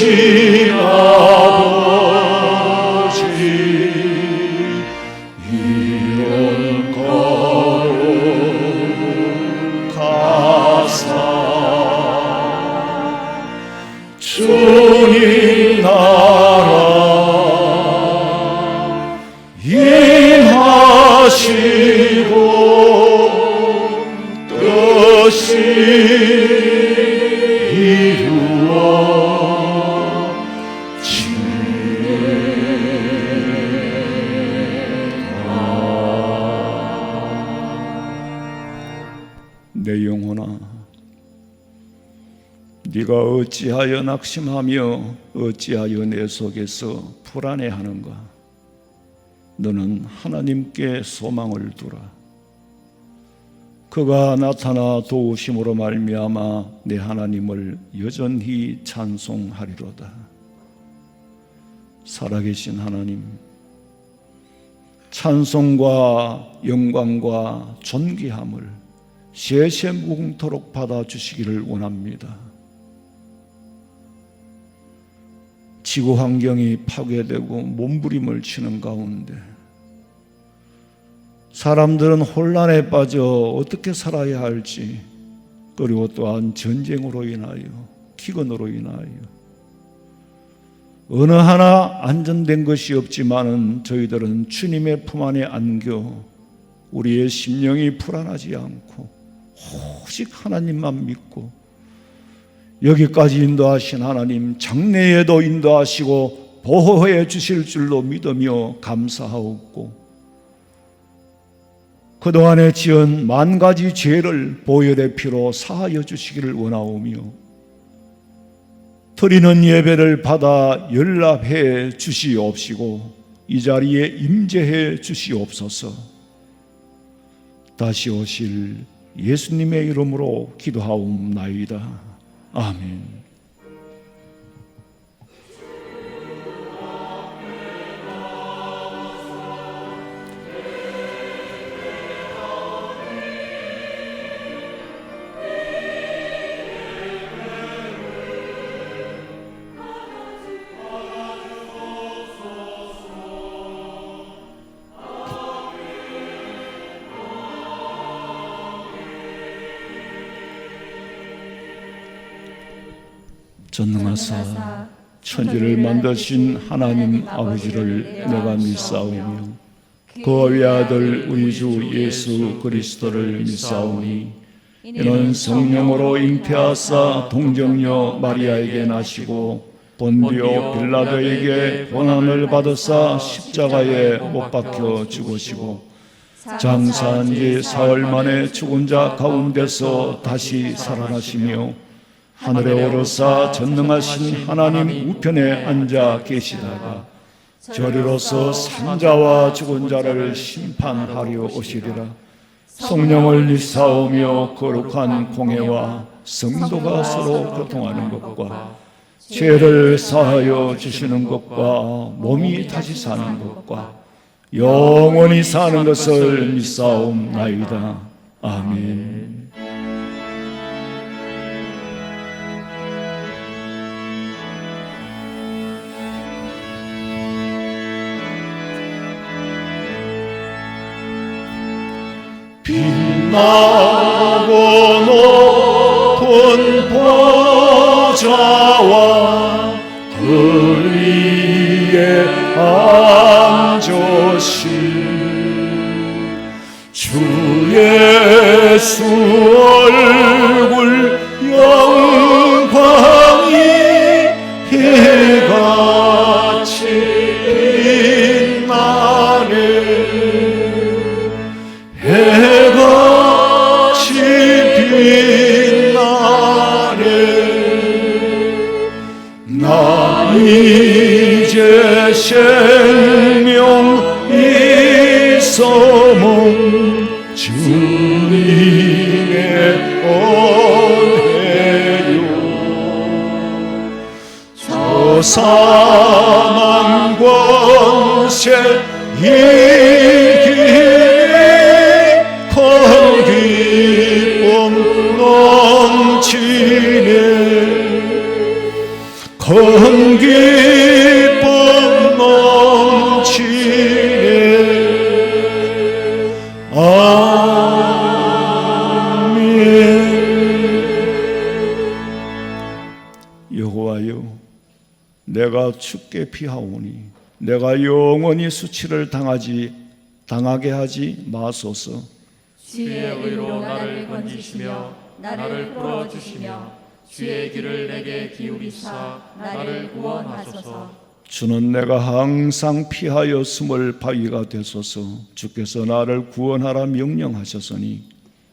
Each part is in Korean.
크신 아버지 이런 거룩하사 주님 나라 임하시고 뜻이 내 영혼아, 네가 어찌하여 낙심하며 어찌하여 내 속에서 불안해하는가? 너는 하나님께 소망을 두라. 그가 나타나 도우심으로 말미암아 내 하나님을 여전히 찬송하리로다. 살아계신 하나님, 찬송과 영광과 존귀함을 세세무궁토록 받아주시기를 원합니다. 지구 환경이 파괴되고 몸부림을 치는 가운데 사람들은 혼란에 빠져 어떻게 살아야 할지, 그리고 또한 전쟁으로 인하여, 기근으로 인하여 어느 하나 안전된 것이 없지만은 저희들은 주님의 품 안에 안겨 우리의 심령이 불안하지 않고 오직 하나님만 믿고 여기까지 인도하신 하나님 장래에도 인도하시고 보호해 주실 줄로 믿으며 감사하옵고, 그동안에 지은 만 가지 죄를 보혈의 피로 사하여 주시기를 원하오며, 드리는 예배를 받아 연락해 주시옵시고 이 자리에 임재해 주시옵소서. 다시 오실 예수님의 이름으로 기도하옵나이다. 아멘. 전능하사 천지를 만드신 하나님 아버지를 내가 믿사오며 그 외아들 우리 주 예수 그리스도를 믿사오니 이는 성령으로 잉태하사 동정녀 마리아에게 나시고 본디오 빌라도에게 고난을 받으사 십자가에 못 박혀 죽으시고 장사한 지 사흘 만에 죽은 자 가운데서 다시 살아나시며 하늘에 오르사 전능하신 하나님 우편에 앉아 계시다가 저리로서 산자와 죽은 자를 심판하려 오시리라. 성령을 믿사오며 거룩한 공회와 성도가 서로 교통하는 것과 죄를 사하여 주시는 것과 몸이 다시 사는 것과 영원히 사는 것을 믿사옵나이다. 아멘. 빛나고 높은 보좌와 그 위에 앉으신 주 예수 얼굴 영광이 해같이 빛나네. 해같이 빛나네. 나 이제 생명 있어문 주님의 은혜요. 저 사망 권세 이기니 큰 기쁨 넘치네. 큰 큰 기쁨 넘치네. 여호와여, 내가 주께 피하오니 내가 영원히 수치를 당하게 하지 마소서. 주의 의로 나를 건지시며 나를 풀어주시며 주의 길을 내게 기울이사 나를 구원하소서. 주는 내가 항상 피하여 숨을 바위가 되소서. 주께서 나를 구원하라 명령하셨으니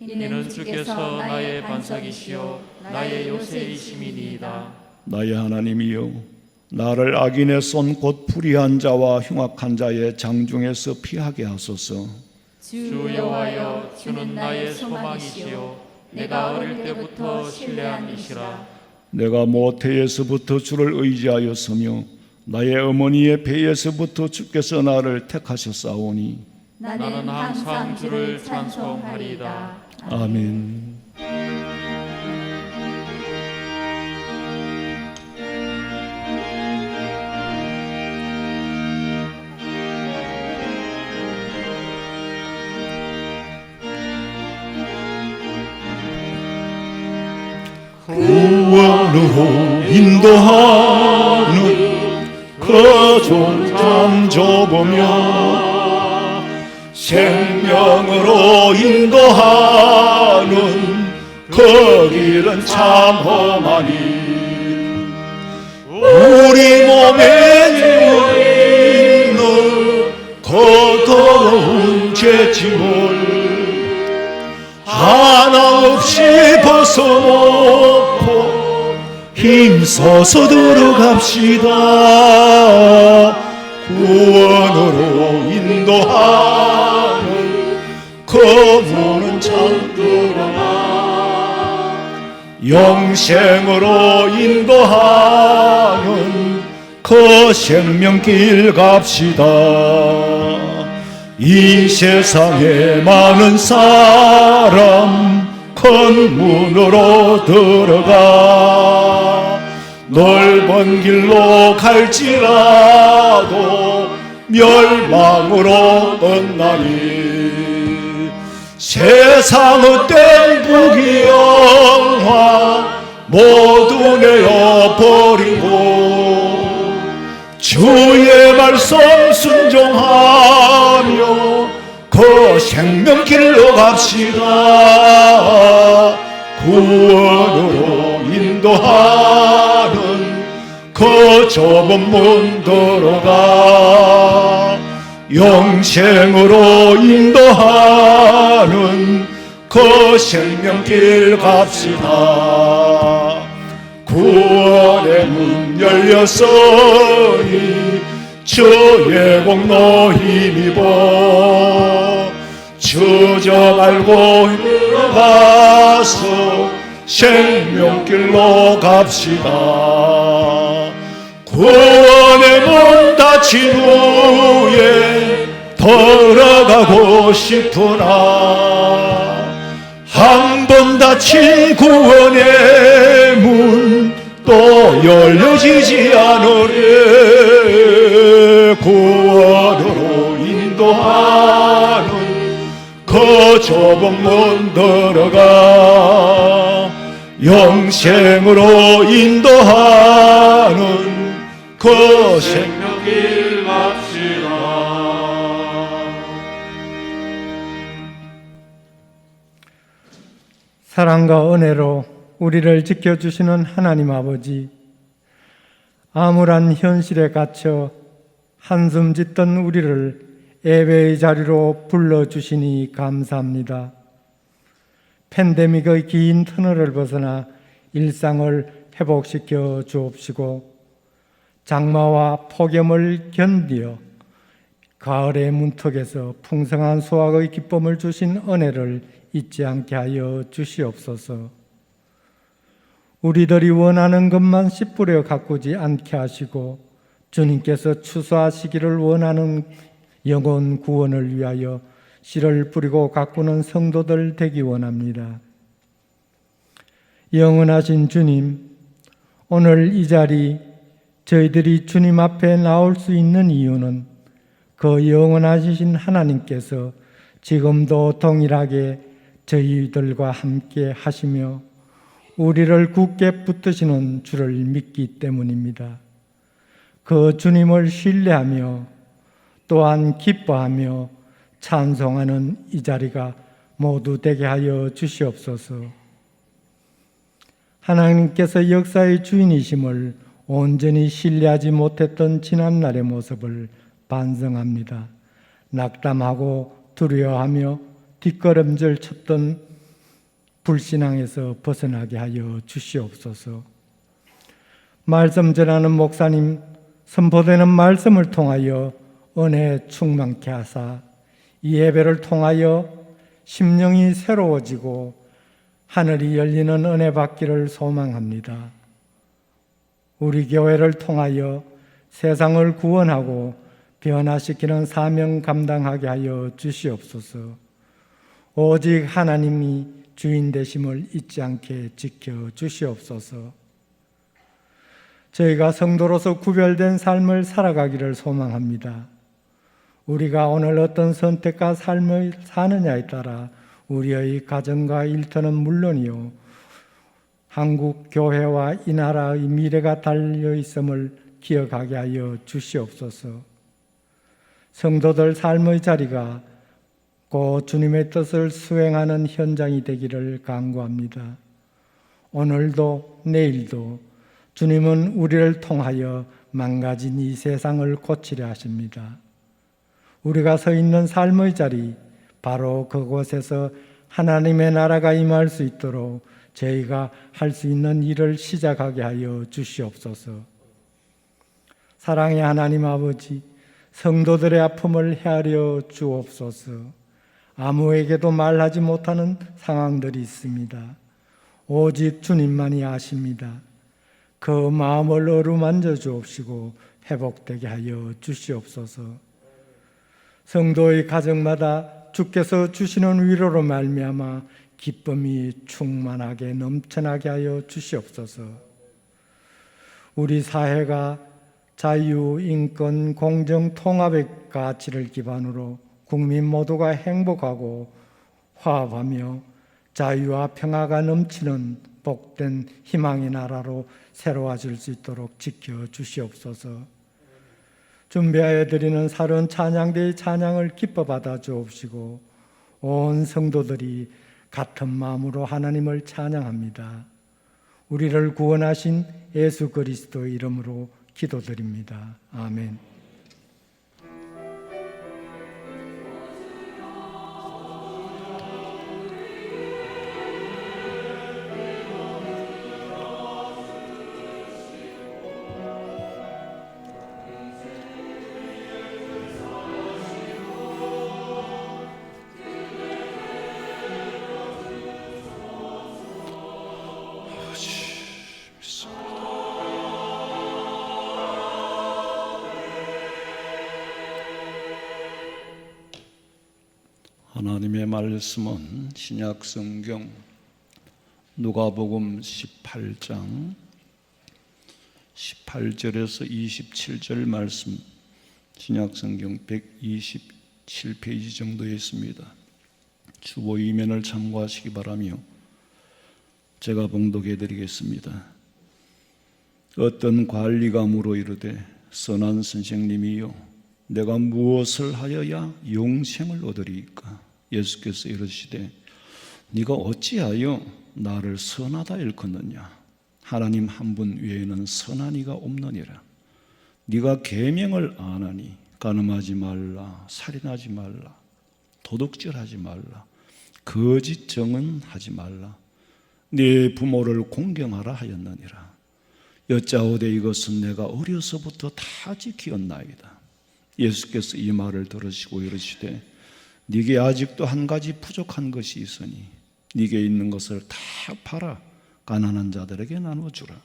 이는 주께서 나의 반석이시요 나의 요새이심이니이다. 나의 하나님이여, 나를 악인의 손 곧 불의한 자와 흉악한 자의 장중에서 피하게 하소서. 주 여호와여, 주는 나의 소망이시요 내가 어릴 때부터 신뢰한 이시라. 내가 모태에서부터 주를 의지하였으며 나의 어머니의 배에서부터 주께서 나를 택하셨사오니 나는 항상 주를 찬송하리이다. 아멘. 구원으로 인도하는 그 종 잠줘보며 생명으로 인도하는 그 길은 참 험하니 우리 몸에 있는 거더러운 죄짐을 하나 없이 벗어놓고 힘써서 들어갑시다. 구원으로 인도하는 그 문은 참들어나 영생으로 인도하는 그 생명길 갑시다. 이 세상에 많은 사람 큰 문으로 들어가 넓은 길로 갈지라도 멸망으로 끝나니 세상의 땐 부귀영화 모두 내어버리고 주의 말씀 순종하며 그 생명길로 갑시다. 구원으로 인도하는 그 좁은 문 들어가 영생으로 인도하는 그 생명길 갑시다. 구원의 문 열렸으니 주의 공로 힘입어 주저 말고 들어가서 생명길로 갑시다. 구원의 문 닫힌 후에 돌아가고 싶으나 한 번 닫힌 구원의 문 또 열려지지 않으리. 구원으로 인도하는 그 좁은 문 들어가 영생으로 인도하는 그 생명길 갑시다. 사랑과 은혜로 우리를 지켜주시는 하나님 아버지, 암울한 현실에 갇혀 한숨 짓던 우리를 예배의 자리로 불러주시니 감사합니다. 팬데믹의 긴 터널을 벗어나 일상을 회복시켜 주옵시고 장마와 폭염을 견디어 가을의 문턱에서 풍성한 수확의 기쁨을 주신 은혜를 잊지 않게 하여 주시옵소서. 우리들이 원하는 것만 씨 뿌려 가꾸지 않게 하시고 주님께서 추수하시기를 원하는 영혼 구원을 위하여 씨를 뿌리고 가꾸는 성도들 되기 원합니다. 영원하신 주님, 오늘 이 자리 저희들이 주님 앞에 나올 수 있는 이유는 그 영원하신 하나님께서 지금도 동일하게 저희들과 함께 하시며 우리를 굳게 붙드시는 줄을 믿기 때문입니다. 그 주님을 신뢰하며 또한 기뻐하며 찬송하는 이 자리가 모두 되게 하여 주시옵소서. 하나님께서 역사의 주인이심을 온전히 신뢰하지 못했던 지난날의 모습을 반성합니다. 낙담하고 두려워하며 뒷걸음질 쳤던 불신앙에서 벗어나게 하여 주시옵소서. 말씀 전하는 목사님, 선포되는 말씀을 통하여 은혜 충만케 하사 이 예배를 통하여 심령이 새로워지고 하늘이 열리는 은혜 받기를 소망합니다. 우리 교회를 통하여 세상을 구원하고 변화시키는 사명 감당하게 하여 주시옵소서. 오직 하나님이 주인 되심을 잊지 않게 지켜 주시옵소서. 저희가 성도로서 구별된 삶을 살아가기를 소망합니다. 우리가 오늘 어떤 선택과 삶을 사느냐에 따라 우리의 가정과 일터는 물론이요 한국 교회와 이 나라의 미래가 달려 있음을 기억하게 하여 주시옵소서. 성도들 삶의 자리가 곧 주님의 뜻을 수행하는 현장이 되기를 간구합니다. 오늘도 내일도 주님은 우리를 통하여 망가진 이 세상을 고치려 하십니다. 우리가 서 있는 삶의 자리, 바로 그곳에서 하나님의 나라가 임할 수 있도록 저희가 할 수 있는 일을 시작하게 하여 주시옵소서. 사랑의 하나님 아버지, 성도들의 아픔을 헤아려 주옵소서. 아무에게도 말하지 못하는 상황들이 있습니다. 오직 주님만이 아십니다. 그 마음을 어루만져 주옵시고 회복되게 하여 주시옵소서. 성도의 가정마다 주께서 주시는 위로로 말미암아 기쁨이 충만하게 넘쳐나게 하여 주시옵소서. 우리 사회가 자유, 인권, 공정, 통합의 가치를 기반으로 국민 모두가 행복하고 화합하며 자유와 평화가 넘치는 복된 희망의 나라로 새로워질 수 있도록 지켜 주시옵소서. 준비하여 드리는 사른 찬양대의 찬양을 기뻐 받아 주옵시고 온 성도들이 같은 마음으로 하나님을 찬양합니다. 우리를 구원하신 예수 그리스도의 이름으로 기도드립니다. 아멘. 하나님의 말씀은 신약 성경 누가복음 18장 18절에서 27절 말씀, 신약 성경 127페이지 정도에 있습니다. 주보 이면을 참고하시기 바라며 제가 봉독해 드리겠습니다. 어떤 관리가 물어 이르되 선한 선생님이여 내가 무엇을 하여야 영생을 얻으리이까? 예수께서 이르시되 네가 어찌하여 나를 선하다 일컫느냐? 하나님 한 분 외에는 선한 이가 없느니라. 네가 계명을 안하니 간음하지 말라, 살인하지 말라, 도둑질하지 말라, 거짓 증언하지 말라, 네 부모를 공경하라 하였느니라. 여짜오되 이것은 내가 어려서부터 다 지키었나이다. 예수께서 이 말을 들으시고 이르시되 네게 아직도 한 가지 부족한 것이 있으니 네게 있는 것을 다 팔아 가난한 자들에게 나눠주라.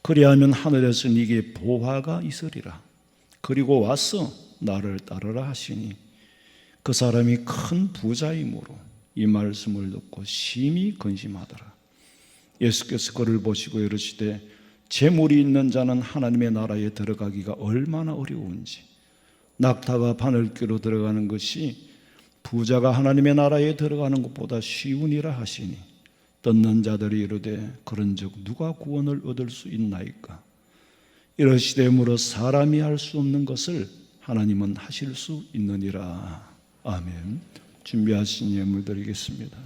그리하면 하늘에서 네게 보화가 있으리라. 그리고 와서 나를 따르라 하시니 그 사람이 큰 부자이므로 이 말씀을 듣고 심히 근심하더라. 예수께서 그를 보시고 이르시되 재물이 있는 자는 하나님의 나라에 들어가기가 얼마나 어려운지, 낙타가 바늘귀로 들어가는 것이 부자가 하나님의 나라에 들어가는 것보다 쉬우니라 하시니 듣는 자들이 이르되 그런즉 누가 구원을 얻을 수 있나이까? 이러시되므로 사람이 할 수 없는 것을 하나님은 하실 수 있느니라. 아멘. 준비하신 예물 드리겠습니다.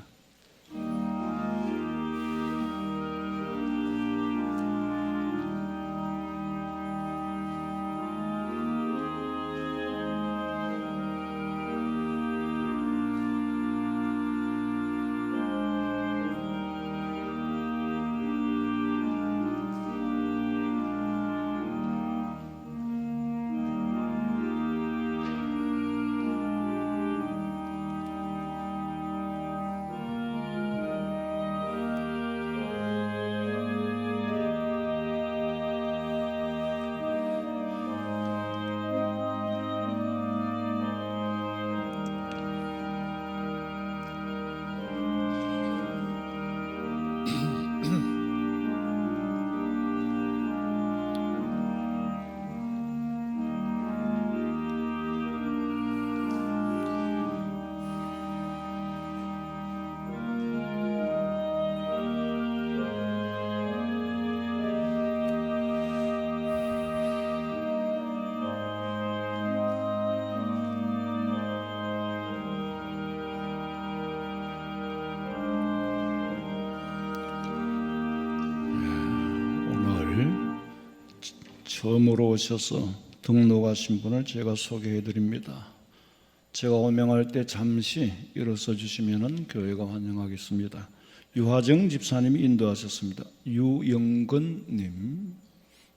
처음으로 오셔서 등록하신 분을 제가 소개해 드립니다. 제가 호명할 때 잠시 일어서 주시면 교회가 환영하겠습니다. 유화정 집사님이 인도하셨습니다. 유영근님,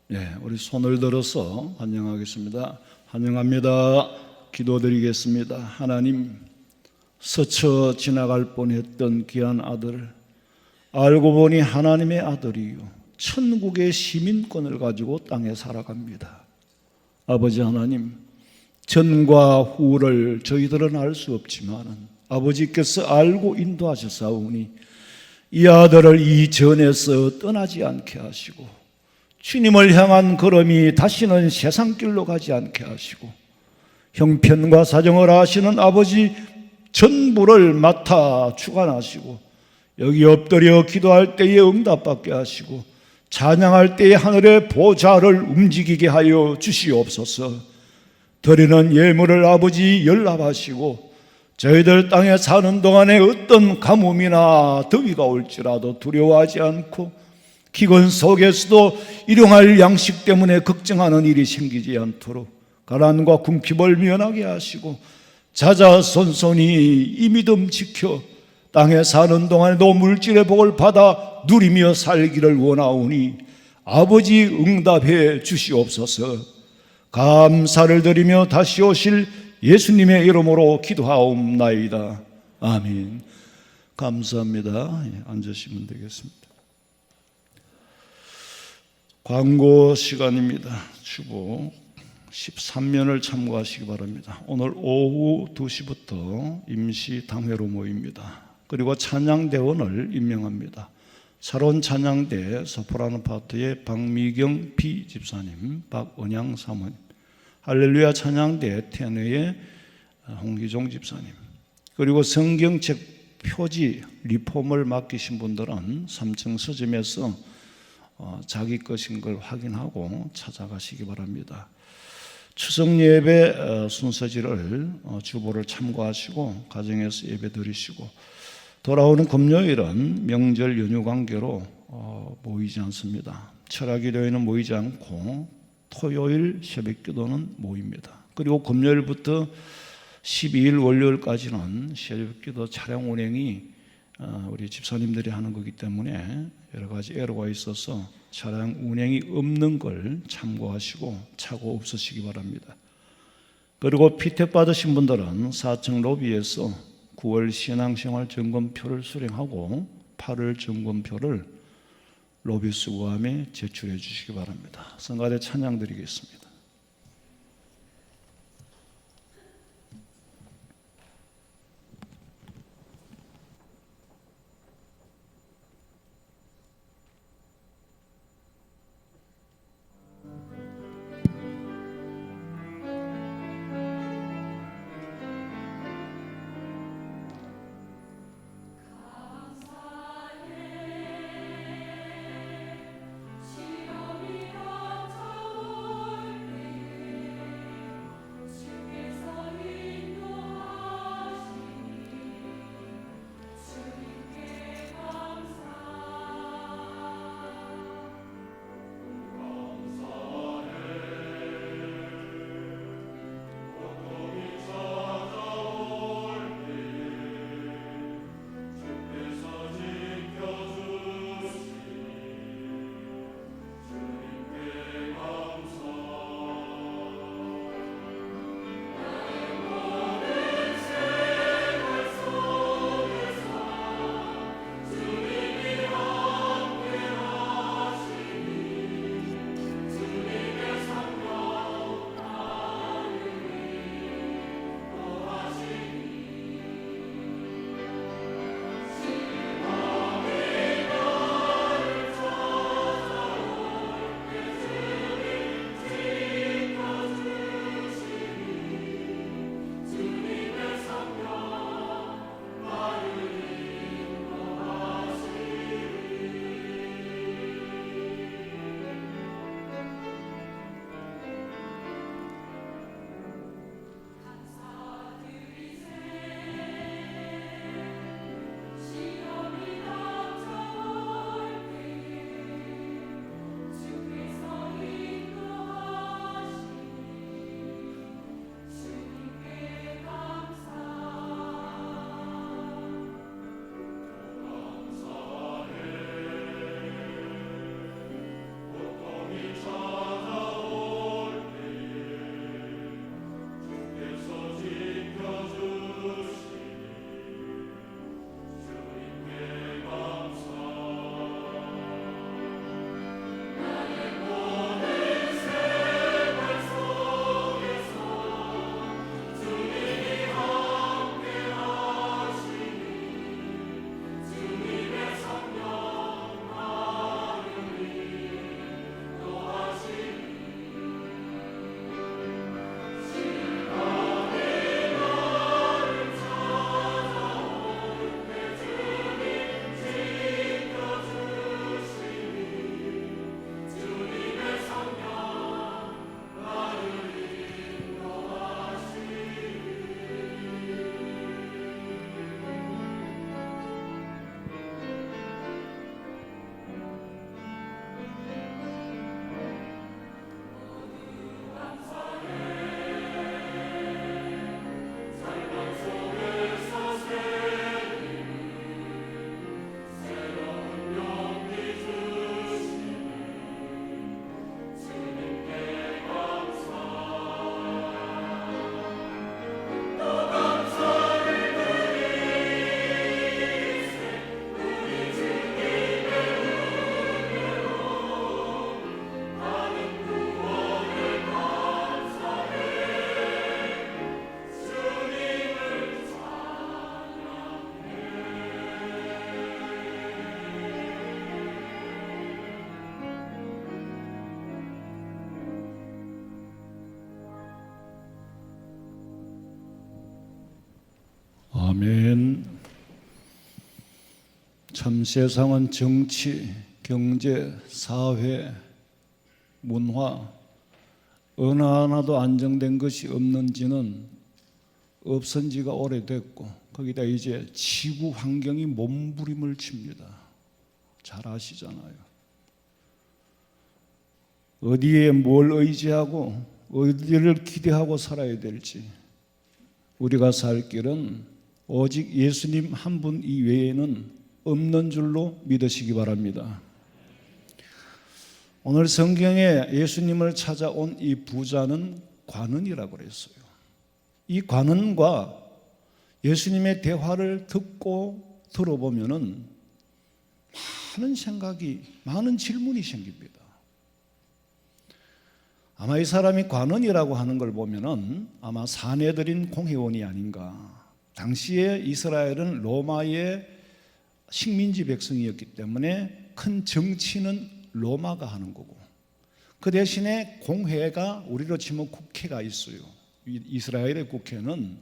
네, 우리 손을 들어서 환영하겠습니다. 환영합니다. 기도드리겠습니다. 하나님, 스쳐 지나갈 뻔했던 귀한 아들, 알고 보니 하나님의 아들이요 천국의 시민권을 가지고 땅에 살아갑니다. 아버지 하나님, 전과 후를 저희들은 알 수 없지만 아버지께서 알고 인도하셨사오니 이 아들을 이 전에서 떠나지 않게 하시고 주님을 향한 걸음이 다시는 세상길로 가지 않게 하시고 형편과 사정을 아시는 아버지 전부를 맡아 주관하시고 여기 엎드려 기도할 때에 응답받게 하시고 찬양할 때에 하늘의 보좌를 움직이게 하여 주시옵소서. 드리는 예물을 아버지 연락하시고 저희들 땅에 사는 동안에 어떤 가뭄이나 더위가 올지라도 두려워하지 않고 기근 속에서도 일용할 양식 때문에 걱정하는 일이 생기지 않도록 가난과 궁핍을 면하게 하시고 자자손손이 이 믿음 지켜 땅에 사는 동안에도 물질의 복을 받아 누리며 살기를 원하오니 아버지 응답해 주시옵소서. 감사를 드리며 다시 오실 예수님의 이름으로 기도하옵나이다. 아멘. 감사합니다. 앉으시면 되겠습니다. 광고 시간입니다. 주보 13면을 참고하시기 바랍니다. 오늘 오후 2시부터 임시 당회로 모입니다. 그리고 찬양대원을 임명합니다. 새로운 찬양대 소프라노 파트의 박미경 B 집사님, 박은양 사모님, 할렐루야 찬양대 테너의 홍기종 집사님, 그리고 성경책 표지 리폼을 맡기신 분들은 3층 서점에서 자기 것인 걸 확인하고 찾아가시기 바랍니다. 추석 예배 순서지를 주보를 참고하시고 가정에서 예배 드리시고 돌아오는 금요일은 명절 연휴 관계로 모이지 않습니다. 철학기도회는 모이지 않고 토요일 새벽기도는 모입니다. 그리고 금요일부터 12일 월요일까지는 새벽기도 차량 운행이 우리 집사님들이 하는 거기 때문에 여러 가지 애로가 있어서 차량 운행이 없는 걸 참고하시고 착오 없으시기 바랍니다. 그리고 피택 받으신 분들은 4층 로비에서 9월 신앙생활 점검표를 수령하고 8월 점검표를 로비 수거함에 제출해 주시기 바랍니다. 성가대 찬양 드리겠습니다. 참 세상은 정치, 경제, 사회, 문화 어느 하나도 안정된 것이 없는 지가 오래됐고 거기다 이제 지구 환경이 몸부림을 칩니다. 잘 아시잖아요. 어디에 뭘 의지하고 어디를 기대하고 살아야 될지, 우리가 살 길은 오직 예수님 한 분 이외에는 없는 줄로 믿으시기 바랍니다. 오늘 성경에 예수님을 찾아온 이 부자는 관원이라고 그랬어요. 이 관원과 예수님의 대화를 듣고 들어보면은 많은 생각이, 많은 질문이 생깁니다. 아마 이 사람이 관원이라고 하는 걸 보면은 아마 사내들인 공회원이 아닌가. 당시에 이스라엘은 로마의 식민지 백성이었기 때문에 큰 정치는 로마가 하는 거고, 그 대신에 공회가, 우리로 치면 국회가 있어요. 이스라엘의 국회는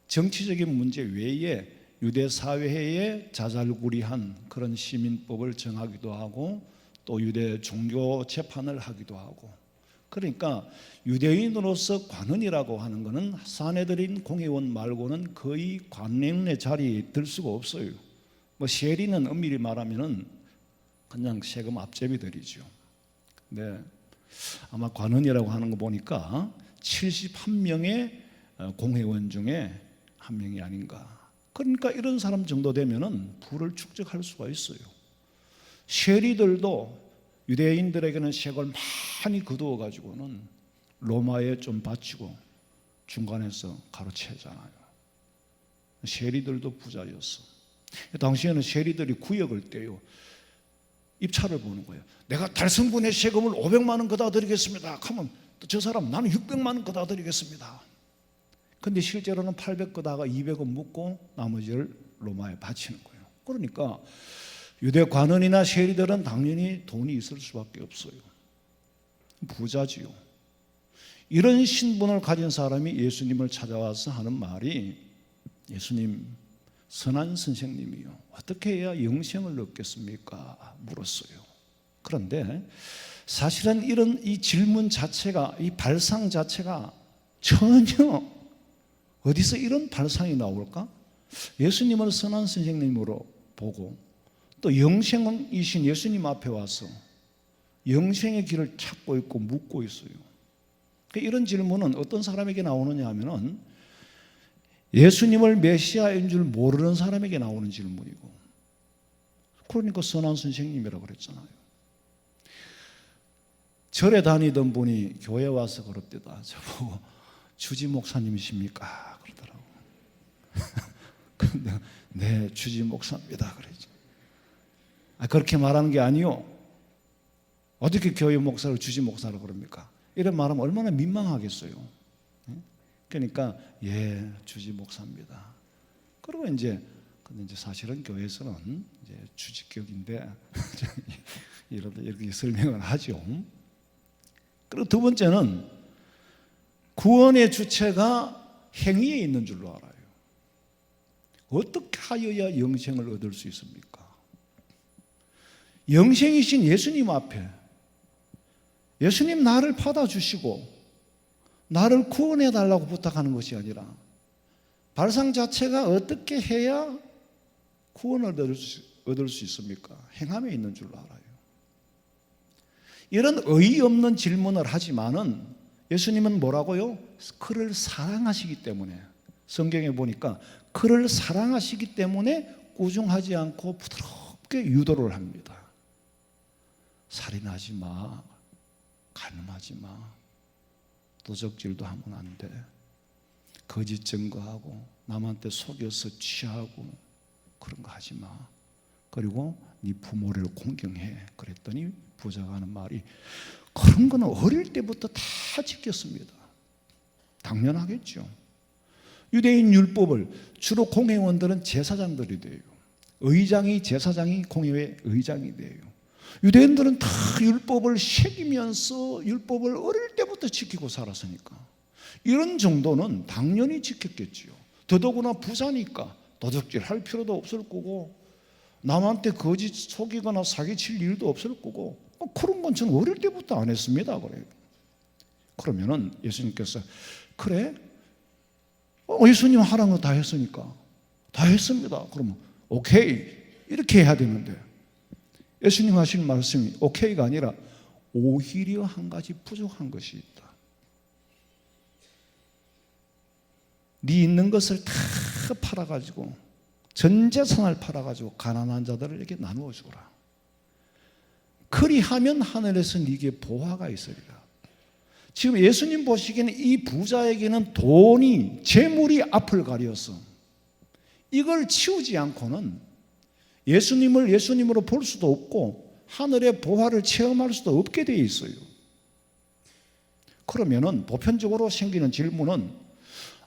정치적인 문제 외에 유대 사회에 자잘구리한 그런 시민법을 정하기도 하고 또 유대 종교 재판을 하기도 하고, 그러니까 유대인으로서 관원이라고 하는 것은 사내들인 공회원 말고는 거의 관원의 자리에 들 수가 없어요. 뭐 세리는 엄밀히 말하면은 그냥 세금 앞제비들이죠. 네, 아마 관원이라고 하는 거 보니까 71명의 공회원 중에 한 명이 아닌가. 그러니까 이런 사람 정도 되면은 부를 축적할 수가 있어요. 세리들도 유대인들에게는 세금을 많이 거두어 가지고는 로마에 좀 바치고 중간에서 가로채잖아요. 세리들도 부자였어. 당시에는 세리들이 구역을 떼요. 입찰을 보는 거예요. 내가 달성분의 세금을 500만 원 거다 드리겠습니다. 하면 저 사람 나는 600만 원 거다 드리겠습니다. 근데 실제로는 800 거다가 200원 묻고 나머지를 로마에 바치는 거예요. 그러니까 유대 관원이나 세리들은 당연히 돈이 있을 수밖에 없어요. 부자지요. 이런 신분을 가진 사람이 예수님을 찾아와서 하는 말이, 예수님, 선한 선생님이요, 어떻게 해야 영생을 얻겠습니까? 물었어요. 그런데 사실은 이런 이 질문 자체가, 이 발상 자체가 전혀 어디서 이런 발상이 나올까? 예수님을 선한 선생님으로 보고 또 영생이신 예수님 앞에 와서 영생의 길을 찾고 있고 묻고 있어요. 이런 질문은 어떤 사람에게 나오느냐 하면은 예수님을 메시아인 줄 모르는 사람에게 나오는 질문이고, 그러니까 선한 선생님이라고 그랬잖아요. 절에 다니던 분이 교회 와서 그럽니다. 저보고 주지 목사님이십니까? 그러더라고요. 근데 네, 주지 목사입니다. 그러죠. 그렇게 말하는 게 아니요. 어떻게 교회 목사를 주지 목사라고 그럽니까? 이런 말하면 얼마나 민망하겠어요. 그러니까 예, 주지 목사입니다. 그리고 이제 사실은 교회에서는 이제 주직격인데 이렇게 설명을 하죠. 그리고 두 번째는 구원의 주체가 행위에 있는 줄로 알아요. 어떻게 하여야 영생을 얻을 수 있습니까? 영생이신 예수님 앞에, 예수님 나를 받아주시고 나를 구원해 달라고 부탁하는 것이 아니라 발상 자체가 어떻게 해야 구원을 얻을 수 있습니까? 행함에 있는 줄로 알아요. 이런 어이없는 질문을 하지만은 예수님은 뭐라고요? 그를 사랑하시기 때문에, 성경에 보니까 그를 사랑하시기 때문에 꾸중하지 않고 부드럽게 유도를 합니다. 살인하지 마, 간음하지 마, 도적질도 하면 안 돼, 거짓 증거하고 남한테 속여서 취하고 그런 거 하지 마, 그리고 네 부모를 공경해. 그랬더니 부자가 하는 말이, 그런 거는 어릴 때부터 다 지켰습니다. 당연하겠죠. 유대인 율법을 주로 공회원들은 제사장들이 돼요. 제사장이 공회의 의장이 돼요. 유대인들은 다 율법을 새기면서 율법을 어릴 때부터 지키고 살았으니까 이런 정도는 당연히 지켰겠지요. 더더구나 부자니까 도둑질 할 필요도 없을 거고 남한테 거짓 속이거나 사기칠 일도 없을 거고 그런 건 저는 어릴 때부터 안 했습니다. 그래요. 그러면은 예수님께서 그래? 예수님 하라는 거 다 했으니까 다 했습니다. 그러면 오케이 이렇게 해야 되는데 예수님 하시는 말씀이 오케이가 아니라 오히려 한 가지 부족한 것이 있다. 네 있는 것을 다 팔아가지고 전 재산을 팔아가지고 가난한 자들에게 나누어 주라. 그리하면 하늘에서 네게 보화가 있으리라. 지금 예수님 보시기에는 이 부자에게는 돈이 재물이 앞을 가렸어. 이걸 치우지 않고는 예수님을 예수님으로 볼 수도 없고 하늘의 보화를 체험할 수도 없게 되어 있어요. 그러면은 보편적으로 생기는 질문은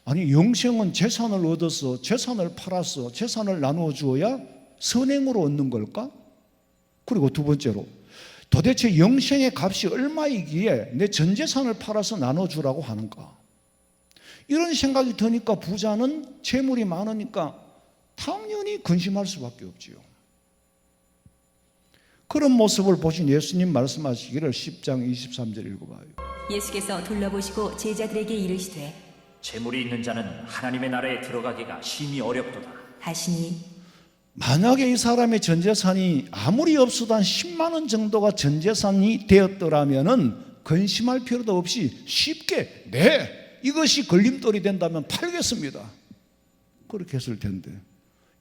아니 영생은 재산을 얻어서 재산을 팔아서 재산을 나누어 주어야 선행으로 얻는 걸까? 그리고 두 번째로 도대체 영생의 값이 얼마이기에 내 전 재산을 팔아서 나눠주라고 하는가? 이런 생각이 드니까 부자는 재물이 많으니까 당연히 근심할 수밖에 없지요. 그런 모습을 보신 예수님 말씀하시기를 10장 23절 읽어봐요. 예수께서 둘러보시고 제자들에게 이르시되 재물이 있는 자는 하나님의 나라에 들어가기가 심히 어렵도다 하시니 만약에 이 사람의 전재산이 아무리 없어도 한 10만 원 정도가 전재산이 되었더라면은 근심할 필요도 없이 쉽게 이것이 걸림돌이 된다면 팔겠습니다. 그렇게 했을 텐데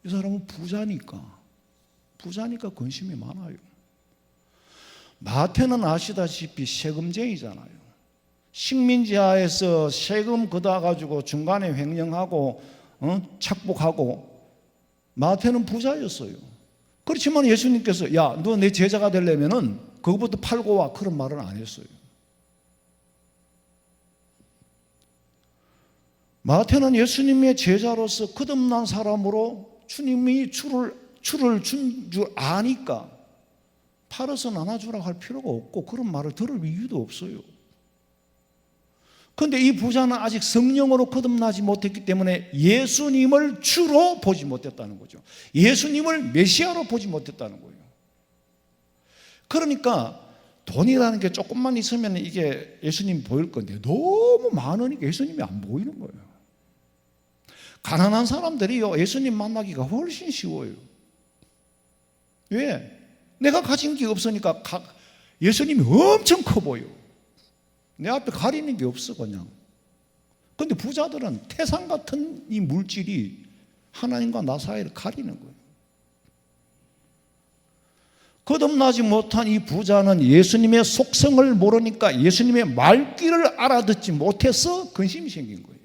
이 사람은 부자니까 근심이 많아요. 마태는 아시다시피 세금쟁이잖아요. 식민지하에서 세금 걷어가지고 중간에 횡령하고 착복하고 마태는 부자였어요. 그렇지만 예수님께서 야, 너 내 제자가 되려면은 그거부터 팔고 와 그런 말은 안 했어요. 마태는 예수님의 제자로서 거듭난 사람으로 주님이 줄을 준 줄 아니까 팔아서 나눠주라고 할 필요가 없고 그런 말을 들을 이유도 없어요. 그런데 이 부자는 아직 성령으로 거듭나지 못했기 때문에 예수님을 주로 보지 못했다는 거죠. 예수님을 메시아로 보지 못했다는 거예요. 그러니까 돈이라는 게 조금만 있으면 이게 예수님이 보일 건데 너무 많으니까 예수님이 안 보이는 거예요. 가난한 사람들이요 예수님 만나기가 훨씬 쉬워요. 왜? 내가 가진 게 없으니까 예수님이 엄청 커 보여. 내 앞에 가리는 게 없어 그냥. 그런데 부자들은 태산 같은 이 물질이 하나님과 나 사이를 가리는 거예요. 거듭나지 못한 이 부자는 예수님의 속성을 모르니까 예수님의 말귀를 알아듣지 못해서 근심이 생긴 거예요.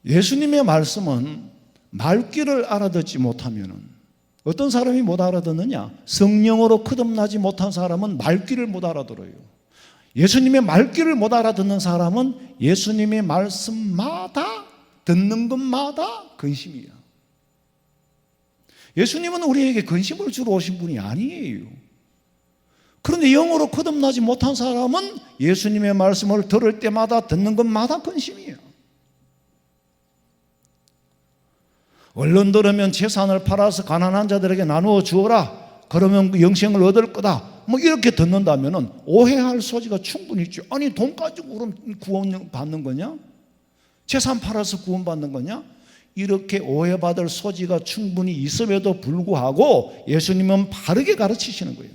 예수님의 말씀은 말귀를 알아듣지 못하면은 어떤 사람이 못 알아듣느냐? 성령으로 거듭나지 못한 사람은 말귀를 못 알아들어요. 예수님의 말귀를 못 알아듣는 사람은 예수님의 말씀마다 듣는 것마다 근심이야. 예수님은 우리에게 근심을 주러 오신 분이 아니에요. 그런데 영으로 거듭나지 못한 사람은 예수님의 말씀을 들을 때마다 듣는 것마다 근심이야. 얼른 들으면 재산을 팔아서 가난한 자들에게 나누어 주어라. 그러면 그 영생을 얻을 거다. 뭐 이렇게 듣는다면 오해할 소지가 충분히 있죠. 아니 돈 가지고 그럼 구원 받는 거냐? 재산 팔아서 구원 받는 거냐? 이렇게 오해받을 소지가 충분히 있음에도 불구하고 예수님은 바르게 가르치시는 거예요.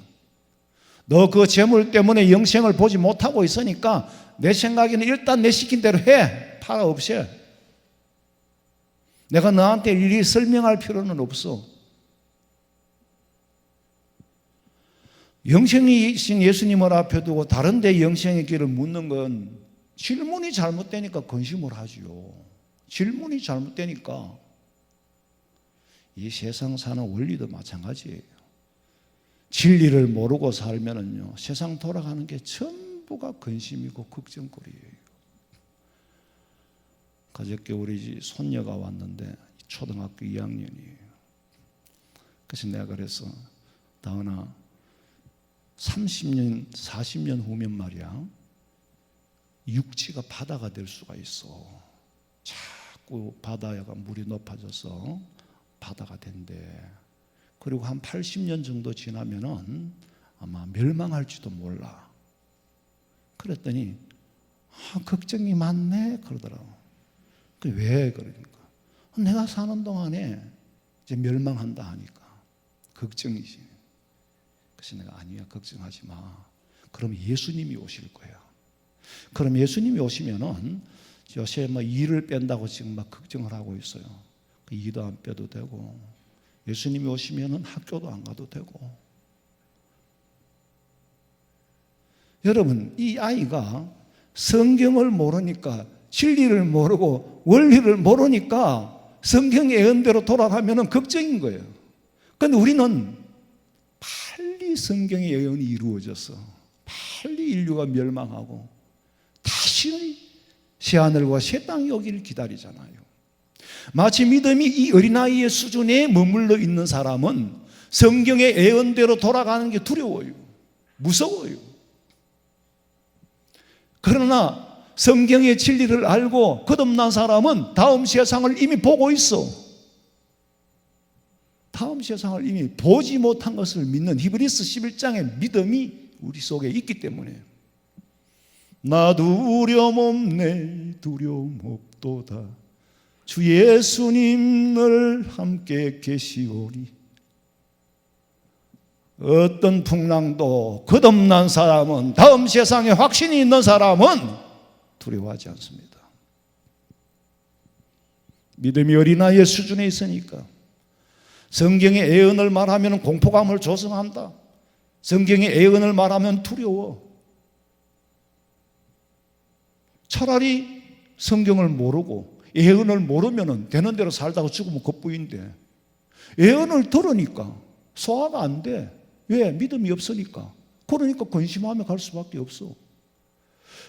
너 그 재물 때문에 영생을 보지 못하고 있으니까 내 생각에는 일단 내 시킨 대로 해. 팔아 없애. 내가 너한테 일일이 설명할 필요는 없어. 영생이신 예수님을 앞에 두고 다른 데 영생의 길을 묻는 건 질문이 잘못되니까 근심을 하지요. 질문이 잘못되니까 이 세상 사는 원리도 마찬가지예요. 진리를 모르고 살면은요 세상 돌아가는 게 전부가 근심이고 걱정거리예요. 그저께 우리 집 손녀가 왔는데 초등학교 2학년이에요. 그래서 내가 그래서 다은아 30년 40년 후면 말이야 육지가 바다가 될 수가 있어. 자꾸 바다가 물이 높아져서 바다가 된대. 그리고 한 80년 정도 지나면은 아마 멸망할지도 몰라. 그랬더니 걱정이 많네 그러더라고. 왜 그러니까 내가 사는 동안에 이제 멸망한다 하니까 걱정이지. 그래서 내가 아니야 걱정하지 마. 그럼 예수님이 오실 거야. 그럼 예수님이 오시면은 요새 뭐 일을 뺀다고 지금 막 걱정을 하고 있어요. 그 일도 안 빼도 되고 예수님이 오시면은 학교도 안 가도 되고. 여러분 이 아이가 성경을 모르니까 진리를 모르고 원리를 모르니까 성경의 예언대로 돌아가면은 걱정인 거예요. 그런데 우리는 빨리 성경의 예언이 이루어져서 빨리 인류가 멸망하고 다시 새하늘과 새 땅이 오기를 기다리잖아요. 마치 믿음이 이 어린아이의 수준에 머물러 있는 사람은 성경의 예언대로 돌아가는 게 두려워요. 무서워요. 그러나 성경의 진리를 알고 거듭난 사람은 다음 세상을 이미 보고 있어. 다음 세상을 이미 보지 못한 것을 믿는 히브리서 11장의 믿음이 우리 속에 있기 때문에 나 두려움 없네 두려움 없도다 주 예수님 늘 함께 계시오니. 어떤 풍랑도 거듭난 사람은 다음 세상에 확신이 있는 사람은 두려워하지 않습니다. 믿음이 어린아이의 수준에 있으니까 성경의 예언을 말하면 공포감을 조성한다. 성경의 예언을 말하면 두려워. 차라리 성경을 모르고 예언을 모르면 되는 대로 살다가 죽으면 그뿐인데 예언을 들으니까 소화가 안 돼. 왜? 믿음이 없으니까. 그러니까 근심하며 갈 수밖에 없어.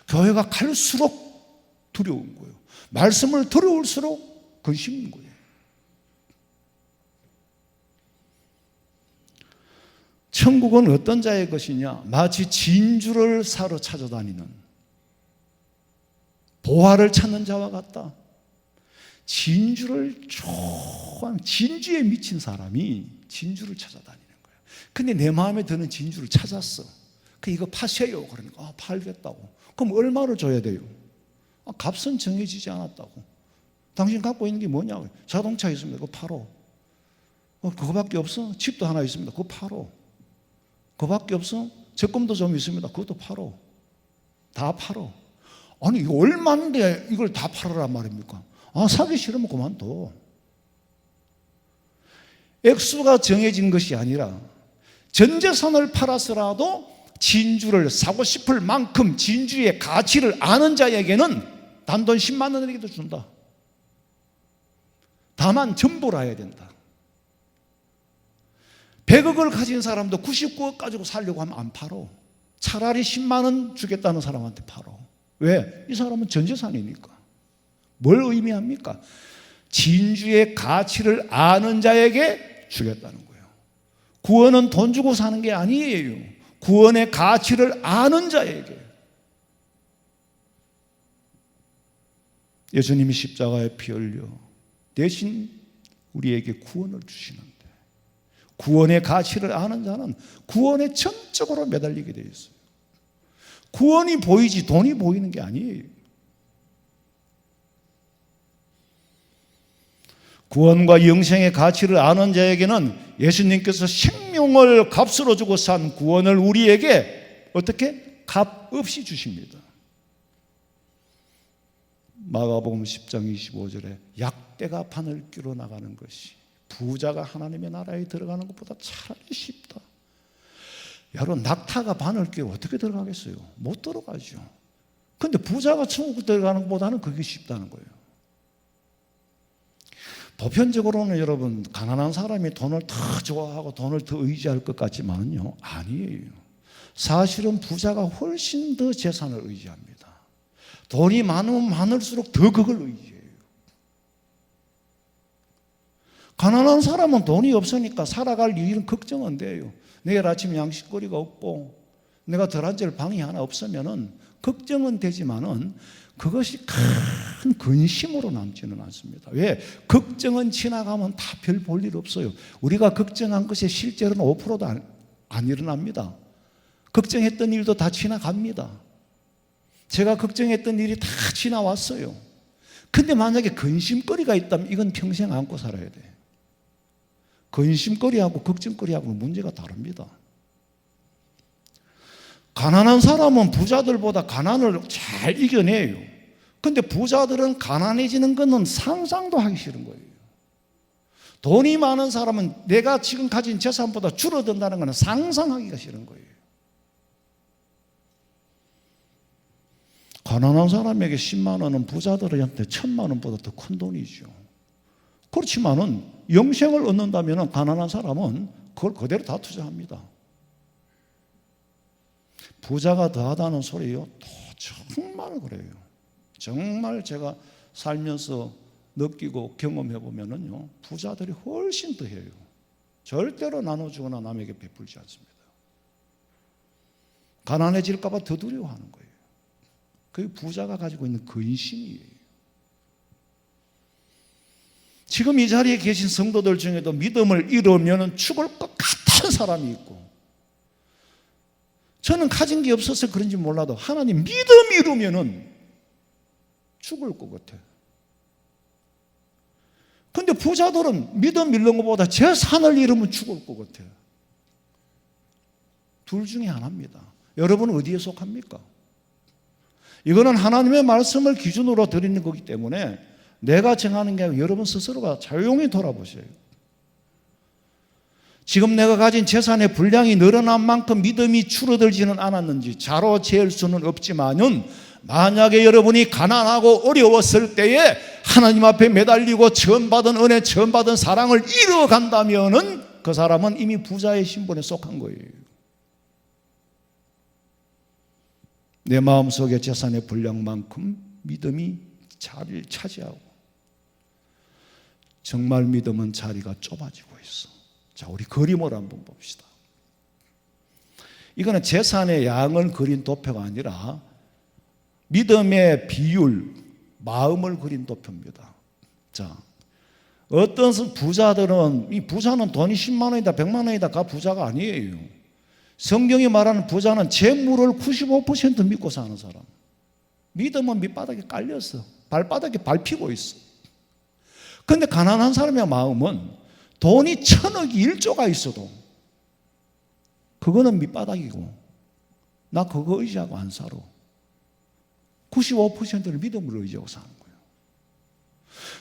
교회가 갈수록 두려운 거예요. 말씀을 들어올수록 근심인 거예요. 천국은 어떤 자의 것이냐? 마치 진주를 사러 찾아다니는 보화를 찾는 자와 같다. 진주를 좋아하는 진주에 미친 사람이 진주를 찾아다니는 거예요. 근데 내 마음에 드는 진주를 찾았어. 이거 파세요. 그러니까 팔겠다고. 그럼 얼마를 줘야 돼요? 값은 정해지지 않았다고. 당신 갖고 있는 게 뭐냐고. 자동차 있습니다. 그거 팔어. 그거밖에 없어? 집도 하나 있습니다. 그거 팔어. 그거밖에 없어? 적금도 좀 있습니다. 그것도 팔어. 다 팔어. 아니 이거 얼마인데 이걸 다 팔으란 말입니까? 사기 싫으면 그만둬. 액수가 정해진 것이 아니라 전 재산을 팔아서라도 진주를 사고 싶을 만큼 진주의 가치를 아는 자에게는 단돈 10만 원에게도 준다. 다만 전부를 해야 된다. 100억을 가진 사람도 99억 가지고 살려고 하면 안 팔어. 차라리 10만 원 주겠다는 사람한테 팔어. 왜? 이 사람은 전 재산이니까. 뭘 의미합니까? 진주의 가치를 아는 자에게 주겠다는 거예요. 구원은 돈 주고 사는 게 아니에요. 구원의 가치를 아는 자에게. 예수님이 십자가에 피 흘려 대신 우리에게 구원을 주시는데 구원의 가치를 아는 자는 구원에 전적으로 매달리게 되어 있어요. 구원이 보이지 돈이 보이는 게 아니에요. 구원과 영생의 가치를 아는 자에게는 예수님께서 생명을 값으로 주고 산 구원을 우리에게 어떻게? 값 없이 주십니다. 마가복음 10장 25절에 약대가 바늘 끼러 나가는 것이 부자가 하나님의 나라에 들어가는 것보다 차라리 쉽다. 여러분 낙타가 바늘 끼고 어떻게 들어가겠어요? 못 들어가죠. 그런데 부자가 천국 들어가는 것보다는 그게 쉽다는 거예요. 보편적으로는 여러분 가난한 사람이 돈을 더 좋아하고 돈을 더 의지할 것 같지만요 아니에요. 사실은 부자가 훨씬 더 재산을 의지합니다. 돈이 많으면 많을수록 더 그걸 의지해요. 가난한 사람은 돈이 없으니까 살아갈 일은 걱정은 돼요. 내일 아침 양식거리가 없고 내가 덜 앉을 방이 하나 없으면은 걱정은 되지만은 그것이 큰 근심으로 남지는 않습니다. 왜? 걱정은 지나가면 다 별 볼 일 없어요. 우리가 걱정한 것이 실제로는 5%도 안 일어납니다. 걱정했던 일도 다 지나갑니다. 제가 걱정했던 일이 다 지나왔어요. 근데 만약에 근심거리가 있다면 이건 평생 안고 살아야 돼. 근심거리하고 걱정거리하고는 문제가 다릅니다. 가난한 사람은 부자들보다 가난을 잘 이겨내요. 근데 부자들은 가난해지는 것은 상상도 하기 싫은 거예요. 돈이 많은 사람은 내가 지금 가진 재산보다 줄어든다는 것은 상상하기가 싫은 거예요. 가난한 사람에게 10만 원은 부자들한테 1000만 원보다 더 큰 돈이죠. 그렇지만은 영생을 얻는다면 가난한 사람은 그걸 그대로 다 투자합니다. 부자가 더하다는 소리요, 또 정말 그래요. 정말 제가 살면서 느끼고 경험해 보면은요, 부자들이 훨씬 더 해요. 절대로 나눠주거나 남에게 베풀지 않습니다. 가난해질까봐 더 두려워하는 거예요. 그게 부자가 가지고 있는 근심이에요. 지금 이 자리에 계신 성도들 중에도 믿음을 잃으면 죽을 것 같은 사람이 있고, 저는 가진 게 없어서 그런지 몰라도 하나님 믿음 잃으면 죽을 것 같아요. 근데 부자들은 믿음 잃는 것보다 재산을 잃으면 죽을 것 같아요. 둘 중에 하나입니다. 여러분은 어디에 속합니까? 이거는 하나님의 말씀을 기준으로 드리는 거기 때문에 내가 정하는 게 아니라 여러분 스스로가 자유용히 돌아보세요. 지금 내가 가진 재산의 분량이 늘어난 만큼 믿음이 줄어들지는 않았는지 자로 재을 수는 없지만은, 만약에 여러분이 가난하고 어려웠을 때에 하나님 앞에 매달리고 처음 받은 은혜, 처음 받은 사랑을 잃어간다면은 그 사람은 이미 부자의 신분에 속한 거예요. 내 마음속에 재산의 분량만큼 믿음이 자리를 차지하고, 정말 믿음은 자리가 좁아지고 있어. 자, 우리 그림을 한번 봅시다. 이거는 재산의 양을 그린 도표가 아니라 믿음의 비율, 마음을 그린 도표입니다. 자, 어떤 부자들은, 이 부자는 돈이 10만 원이다 100만 원이다 가 부자가 아니에요. 성경이 말하는 부자는 재물을 95% 믿고 사는 사람. 믿음은 밑바닥에 깔렸어. 발바닥에 밟히고 있어. 그런데 가난한 사람의 마음은 돈이 1000억이 1조가 있어도 그거는 밑바닥이고, 나 그거 의지하고 안 살아. 95%를 믿음으로 의지하고 사는 거예요.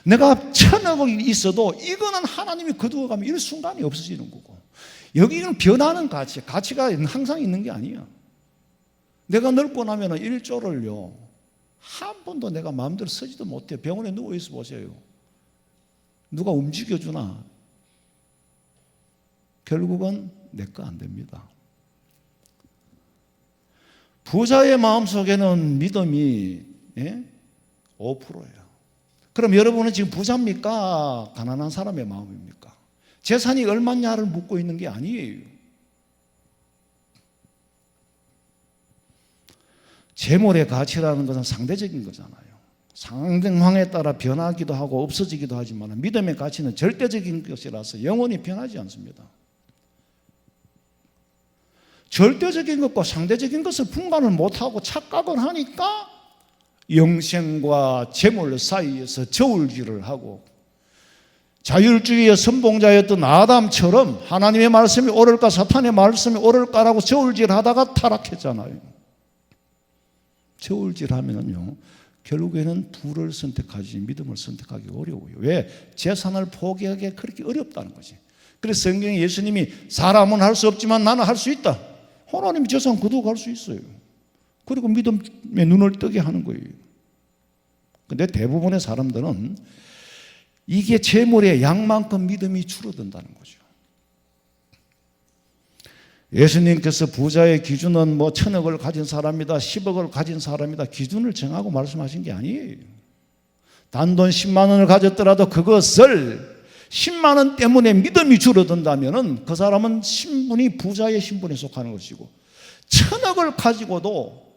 내가 1000억이 있어도 이거는 하나님이 거두어가면 이런 순간이 없어지는 거고, 여기는 변하는 가치가 항상 있는 게 아니야. 내가 늙고 나면 1조를요 한 번도 내가 마음대로 쓰지도 못해. 병원에 누워있어 보세요. 누가 움직여주나? 결국은 내 거 안 됩니다. 부자의 마음속에는 믿음이 5%예요. 그럼 여러분은 지금 부자입니까? 가난한 사람의 마음입니까? 재산이 얼마냐를 묻고 있는 게 아니에요. 재물의 가치라는 것은 상대적인 거잖아요. 상황에 따라 변하기도 하고 없어지기도 하지만 믿음의 가치는 절대적인 것이라서 영원히 변하지 않습니다. 절대적인 것과 상대적인 것을 분간을 못하고 착각을 하니까 영생과 재물 사이에서 저울질을 하고, 자율주의의 선봉자였던 아담처럼 하나님의 말씀이 옳을까 사탄의 말씀이 옳을까라고 저울질하다가 타락했잖아요. 저울질하면요 결국에는 불을 선택하지 믿음을 선택하기 어려워요. 왜? 재산을 포기하기가 그렇게 어렵다는 거지. 그래서 성경에 예수님이 사람은 할 수 없지만 나는 할 수 있다. 하나님이 재산 거두어 갈 수 있어요. 그리고 믿음의 눈을 뜨게 하는 거예요. 근데 대부분의 사람들은 이게 재물의 양만큼 믿음이 줄어든다는 거죠. 예수님께서 부자의 기준은 1000억을 가진 사람이다, 10억을 가진 사람이다 기준을 정하고 말씀하신 게 아니에요. 단돈 10만 원을 가졌더라도 그것을 10만 원 때문에 믿음이 줄어든다면 그 사람은 신분이 부자의 신분에 속하는 것이고, 1000억을 가지고도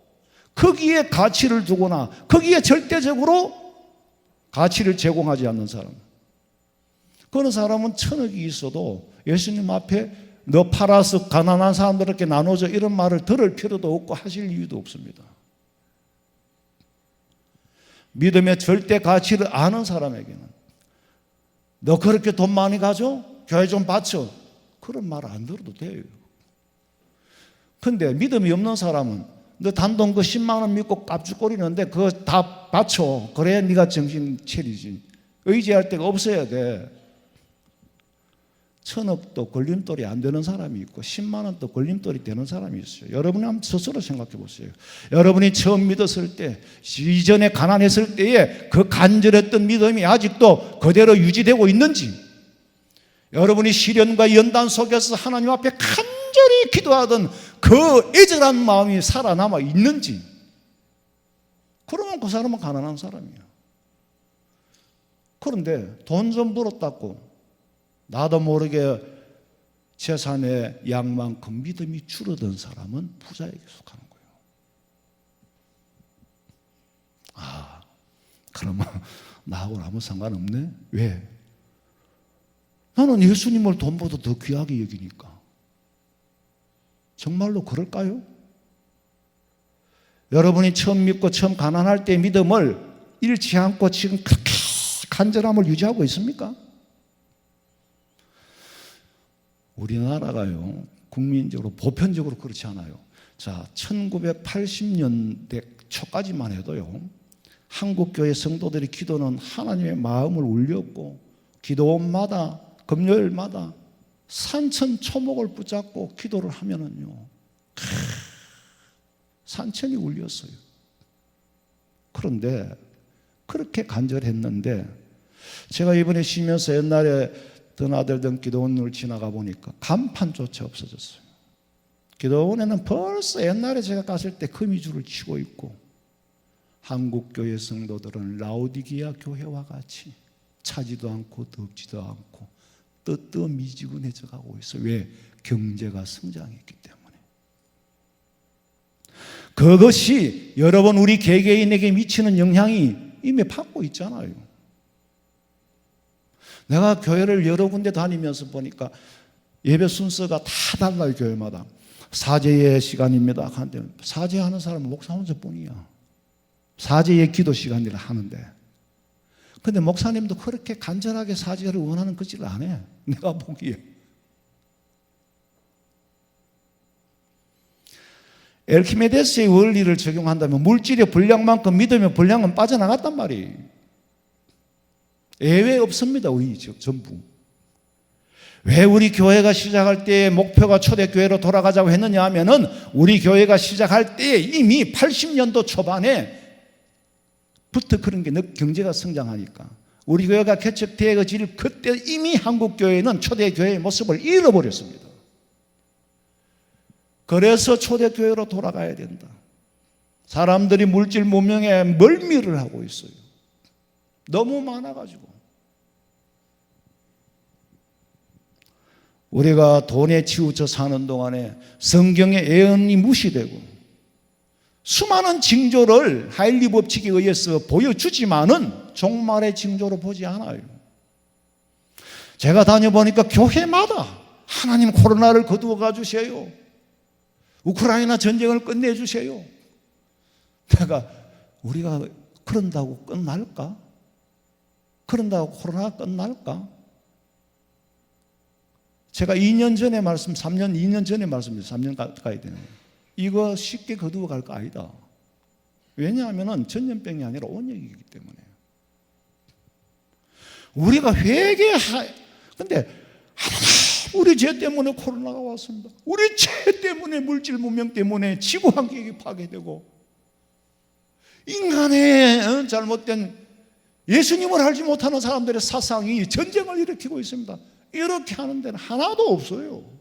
거기에 가치를 두거나 거기에 절대적으로 가치를 제공하지 않는 사람, 그런 사람은 천억이 있어도 예수님 앞에 너 팔아서 가난한 사람들에게 나눠줘 이런 말을 들을 필요도 없고 하실 이유도 없습니다. 믿음의 절대 가치를 아는 사람에게는 너 그렇게 돈 많이 가져? 교회 좀 바쳐. 그런 말 안 들어도 돼요. 근데 믿음이 없는 사람은 너 단돈 그 10만 원 믿고 깝죽거리는데 그거 다 바쳐. 그래야 네가 정신 차리지. 의지할 데가 없어야 돼. 1,000억도 걸림돌이 안 되는 사람이 있고 10만 원도 걸림돌이 되는 사람이 있어요. 여러분이 한번 스스로 생각해 보세요. 여러분이 처음 믿었을 때, 이전에 가난했을 때에 그 간절했던 믿음이 아직도 그대로 유지되고 있는지, 여러분이 시련과 연단 속에서 하나님 앞에 간절히 기도하던 그 애절한 마음이 살아남아 있는지, 그러면 그 사람은 가난한 사람이에요. 그런데 돈 좀 벌었다고 나도 모르게 재산의 양만큼 믿음이 줄어든 사람은 부자에게 속하는 거예요. 아, 그러면 나하고는 아무 상관없네? 왜? 나는 예수님을 돈보다 더 귀하게 여기니까. 정말로 그럴까요? 여러분이 처음 믿고 처음 가난할 때 믿음을 잃지 않고 지금 그렇게 간절함을 유지하고 있습니까? 우리나라가요, 국민적으로 보편적으로 그렇지 않아요. 자, 1980년대 초까지만 해도요, 한국교회 성도들의 기도는 하나님의 마음을 울렸고, 기도원마다 금요일마다 산천초목을 붙잡고 기도를 하면은요, 산천이 울렸어요. 그런데 그렇게 간절했는데, 제가 이번에 쉬면서 옛날에 드나들던 기도원을 지나가 보니까 간판조차 없어졌어요. 기도원에는 벌써 옛날에 제가 갔을 때 거미줄을 치고 있고, 한국교회 성도들은 라오디게아 교회와 같이 차지도 않고 덥지도 않고 뜨뜻미지근해져 가고 있어요. 왜? 경제가 성장했기 때문에. 그것이 여러분 우리 개개인에게 미치는 영향이 이미 받고 있잖아요. 내가 교회를 여러 군데 다니면서 보니까 예배 순서가 다 달라요. 교회마다. 사제의 시간입니다. 하는데 사제하는 사람은 목사 혼자뿐이야. 사제의 기도 시간이라 하는데, 근데 목사님도 그렇게 간절하게 사제를 원하는 것을 안 해. 내가 보기에. 엘키메데스의 원리를 적용한다면 물질의 분량만큼 믿음의 분량은 빠져나갔단 말이에요. 예외 없습니다. 전부. 왜 우리 교회가 시작할 때 목표가 초대교회로 돌아가자고 했느냐 하면은 우리 교회가 시작할 때 이미 80년도 초반에 부터 그런 게 경제가 성장하니까 우리 교회가 개척되어질 그때 이미 한국교회는 초대교회의 모습을 잃어버렸습니다. 그래서 초대교회로 돌아가야 된다. 사람들이 물질 문명에 멀미를 하고 있어요. 너무 많아가지고. 우리가 돈에 치우쳐 사는 동안에 성경의 예언이 무시되고 수많은 징조를 하일리 법칙에 의해서 보여주지만은 종말의 징조로 보지 않아요. 제가 다녀보니까 교회마다 하나님 코로나를 거두어 가주세요. 우크라이나 전쟁을 끝내주세요. 내가 우리가 그런다고 끝날까? 그런다고 코로나가 끝날까? 제가 2년 전에 2년 전에 말씀드렸어요. 3년 가까이 되네요. 이거 쉽게 거두어 갈 거 아니다. 왜냐하면 전염병이 아니라 온역이기 때문에. 우리가 근데 우리 죄 때문에 코로나가 왔습니다. 우리 죄 때문에 물질 문명 때문에 지구 환경이 파괴되고 인간의 잘못된 예수님을 알지 못하는 사람들의 사상이 전쟁을 일으키고 있습니다. 이렇게 하는 데는 하나도 없어요.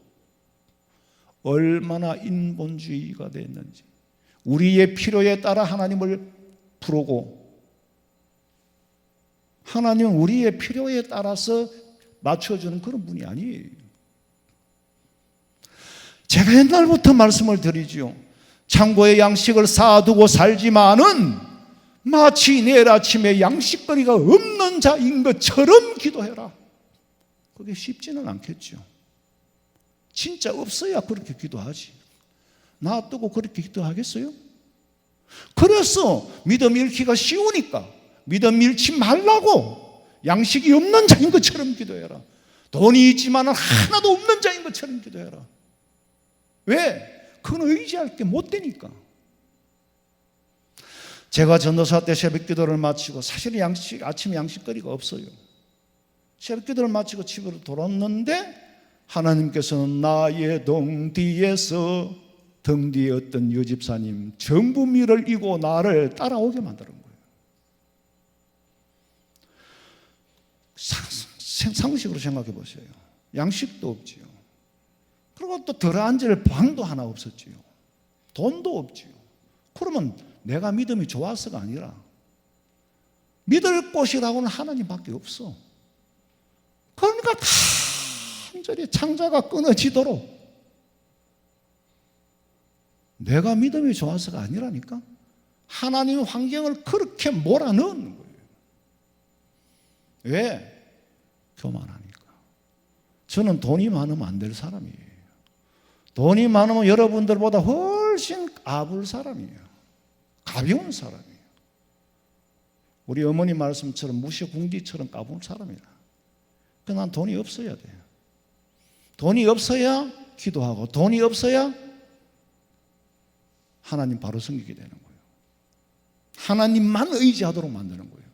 얼마나 인본주의가 됐는지, 우리의 필요에 따라 하나님을 부르고 하나님은 우리의 필요에 따라서 맞춰주는 그런 분이 아니에요. 제가 옛날부터 말씀을 드리지요. 창고에 양식을 쌓아두고 살지만은 마치 내일 아침에 양식거리가 없는 자인 것처럼 기도해라. 그게 쉽지는 않겠죠. 진짜 없어야 그렇게 기도하지. 놔두고 그렇게 기도하겠어요? 그래서 믿음 잃기가 쉬우니까 믿음 잃지 말라고 양식이 없는 자인 것처럼 기도해라. 돈이 있지만 하나도 없는 자인 것처럼 기도해라. 왜? 그건 의지할 게 못 되니까. 제가 전도사 때 새벽 기도를 마치고 사실 아침 양식거리가 없어요. 새벽 기도를 마치고 집으로 돌아왔는데 하나님께서는 나의 등 뒤에서 등 뒤에 어떤 여집사님 전부 밀을 이고 나를 따라오게 만드는 거예요. 상식으로 생각해 보세요. 양식도 없지요. 그리고 또 들어앉을 방도 하나 없었지요. 돈도 없지요. 그러면 내가 믿음이 좋아서가 아니라 믿을 곳이라고는 하나님밖에 없어. 그러니까 간절히 창자가 끊어지도록 내가 믿음이 좋아서가 아니라니까 하나님의 환경을 그렇게 몰아넣는 거예요. 왜? 교만하니까. 저는 돈이 많으면 안 될 사람이에요. 돈이 많으면 여러분들보다 훨씬 아불 사람이에요. 가벼운 사람이에요. 우리 어머니 말씀처럼 무시궁디처럼 까부는 사람이라. 난 돈이 없어야 돼요. 돈이 없어야 기도하고 돈이 없어야 하나님 바로 섬기게 되는 거예요. 하나님만 의지하도록 만드는 거예요.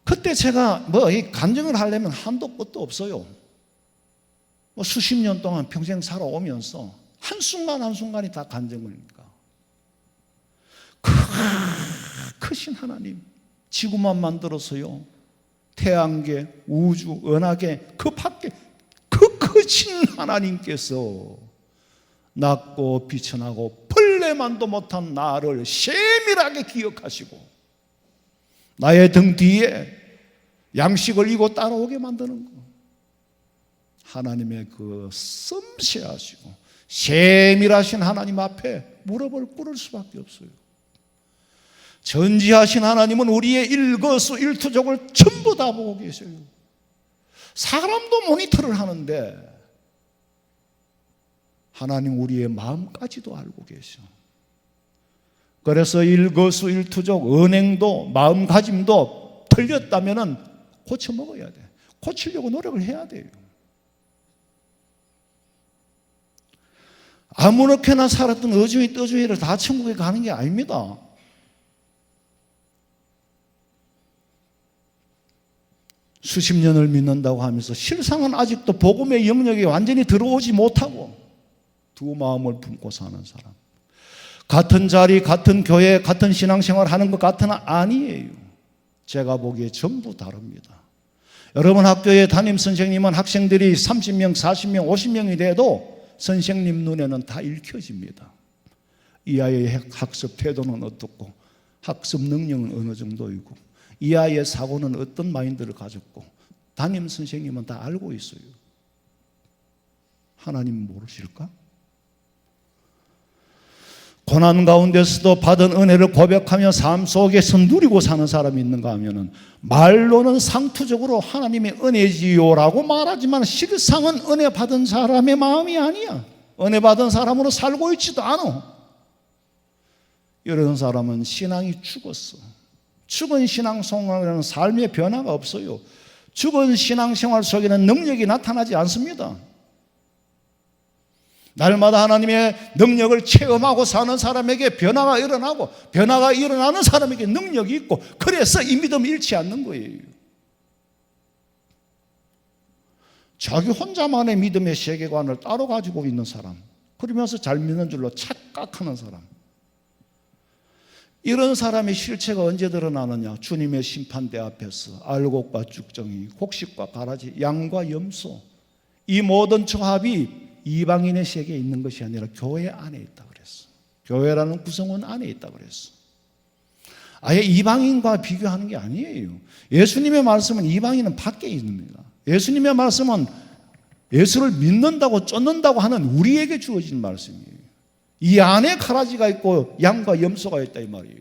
그때 제가 이 간증을 하려면 한도 끝도 없어요. 수십 년 동안 평생 살아오면서 한순간 한순간이 다 간증이니까. 크신 하나님, 지구만 만들어서요, 태양계, 우주, 은하계, 그 밖에 그 크신 하나님께서 낮고 비천하고 벌레만도 못한 나를 세밀하게 기억하시고 나의 등 뒤에 양식을 이고 따라오게 만드는 거. 하나님의 그 섬세하시고 세밀하신 하나님 앞에 무릎을 꿇을 수밖에 없어요. 전지하신 하나님은 우리의 일거수일투족을 전부 다 보고 계셔요. 사람도 모니터를 하는데 하나님 우리의 마음까지도 알고 계셔. 그래서 일거수일투족, 언행도 마음가짐도 틀렸다면 고쳐 먹어야 돼. 고치려고 노력을 해야 돼요. 아무렇게나 살았던 어주이 떠주이를 다 천국에 가는 게 아닙니다. 수십 년을 믿는다고 하면서 실상은 아직도 복음의 영역에 완전히 들어오지 못하고 두 마음을 품고 사는 사람, 같은 자리, 같은 교회, 같은 신앙생활 하는 것 같은 아니에요. 제가 보기에 전부 다릅니다. 여러분 학교에 담임 선생님은 학생들이 30명, 40명, 50명이 돼도 선생님 눈에는 다 읽혀집니다. 이 아이의 학습 태도는 어떻고 학습 능력은 어느 정도이고 이 아이의 사고는 어떤 마인드를 가졌고 담임 선생님은 다 알고 있어요. 하나님 모르실까? 고난 가운데서도 받은 은혜를 고백하며 삶 속에서 누리고 사는 사람이 있는가 하면은 말로는 상투적으로 하나님의 은혜지요라고 말하지만 실상은 은혜 받은 사람의 마음이 아니야. 은혜 받은 사람으로 살고 있지도 않아. 이런 사람은 신앙이 죽었어. 죽은 신앙생활에는 삶의 변화가 없어요. 죽은 신앙생활 속에는 능력이 나타나지 않습니다. 날마다 하나님의 능력을 체험하고 사는 사람에게 변화가 일어나고 변화가 일어나는 사람에게 능력이 있고 그래서 이 믿음 잃지 않는 거예요. 자기 혼자만의 믿음의 세계관을 따로 가지고 있는 사람, 그러면서 잘 믿는 줄로 착각하는 사람, 이런 사람의 실체가 언제 드러나느냐? 주님의 심판대 앞에서 알곡과 쭉정이, 곡식과 가라지, 양과 염소, 이 모든 조합이 이방인의 세계에 있는 것이 아니라 교회 안에 있다 그랬어. 교회라는 구성원 안에 있다 그랬어. 아예 이방인과 비교하는 게 아니에요. 예수님의 말씀은 이방인은 밖에 있습니다. 예수님의 말씀은 예수를 믿는다고 쫓는다고 하는 우리에게 주어진 말씀이에요. 이 안에 가라지가 있고 양과 염소가 있다 이 말이에요.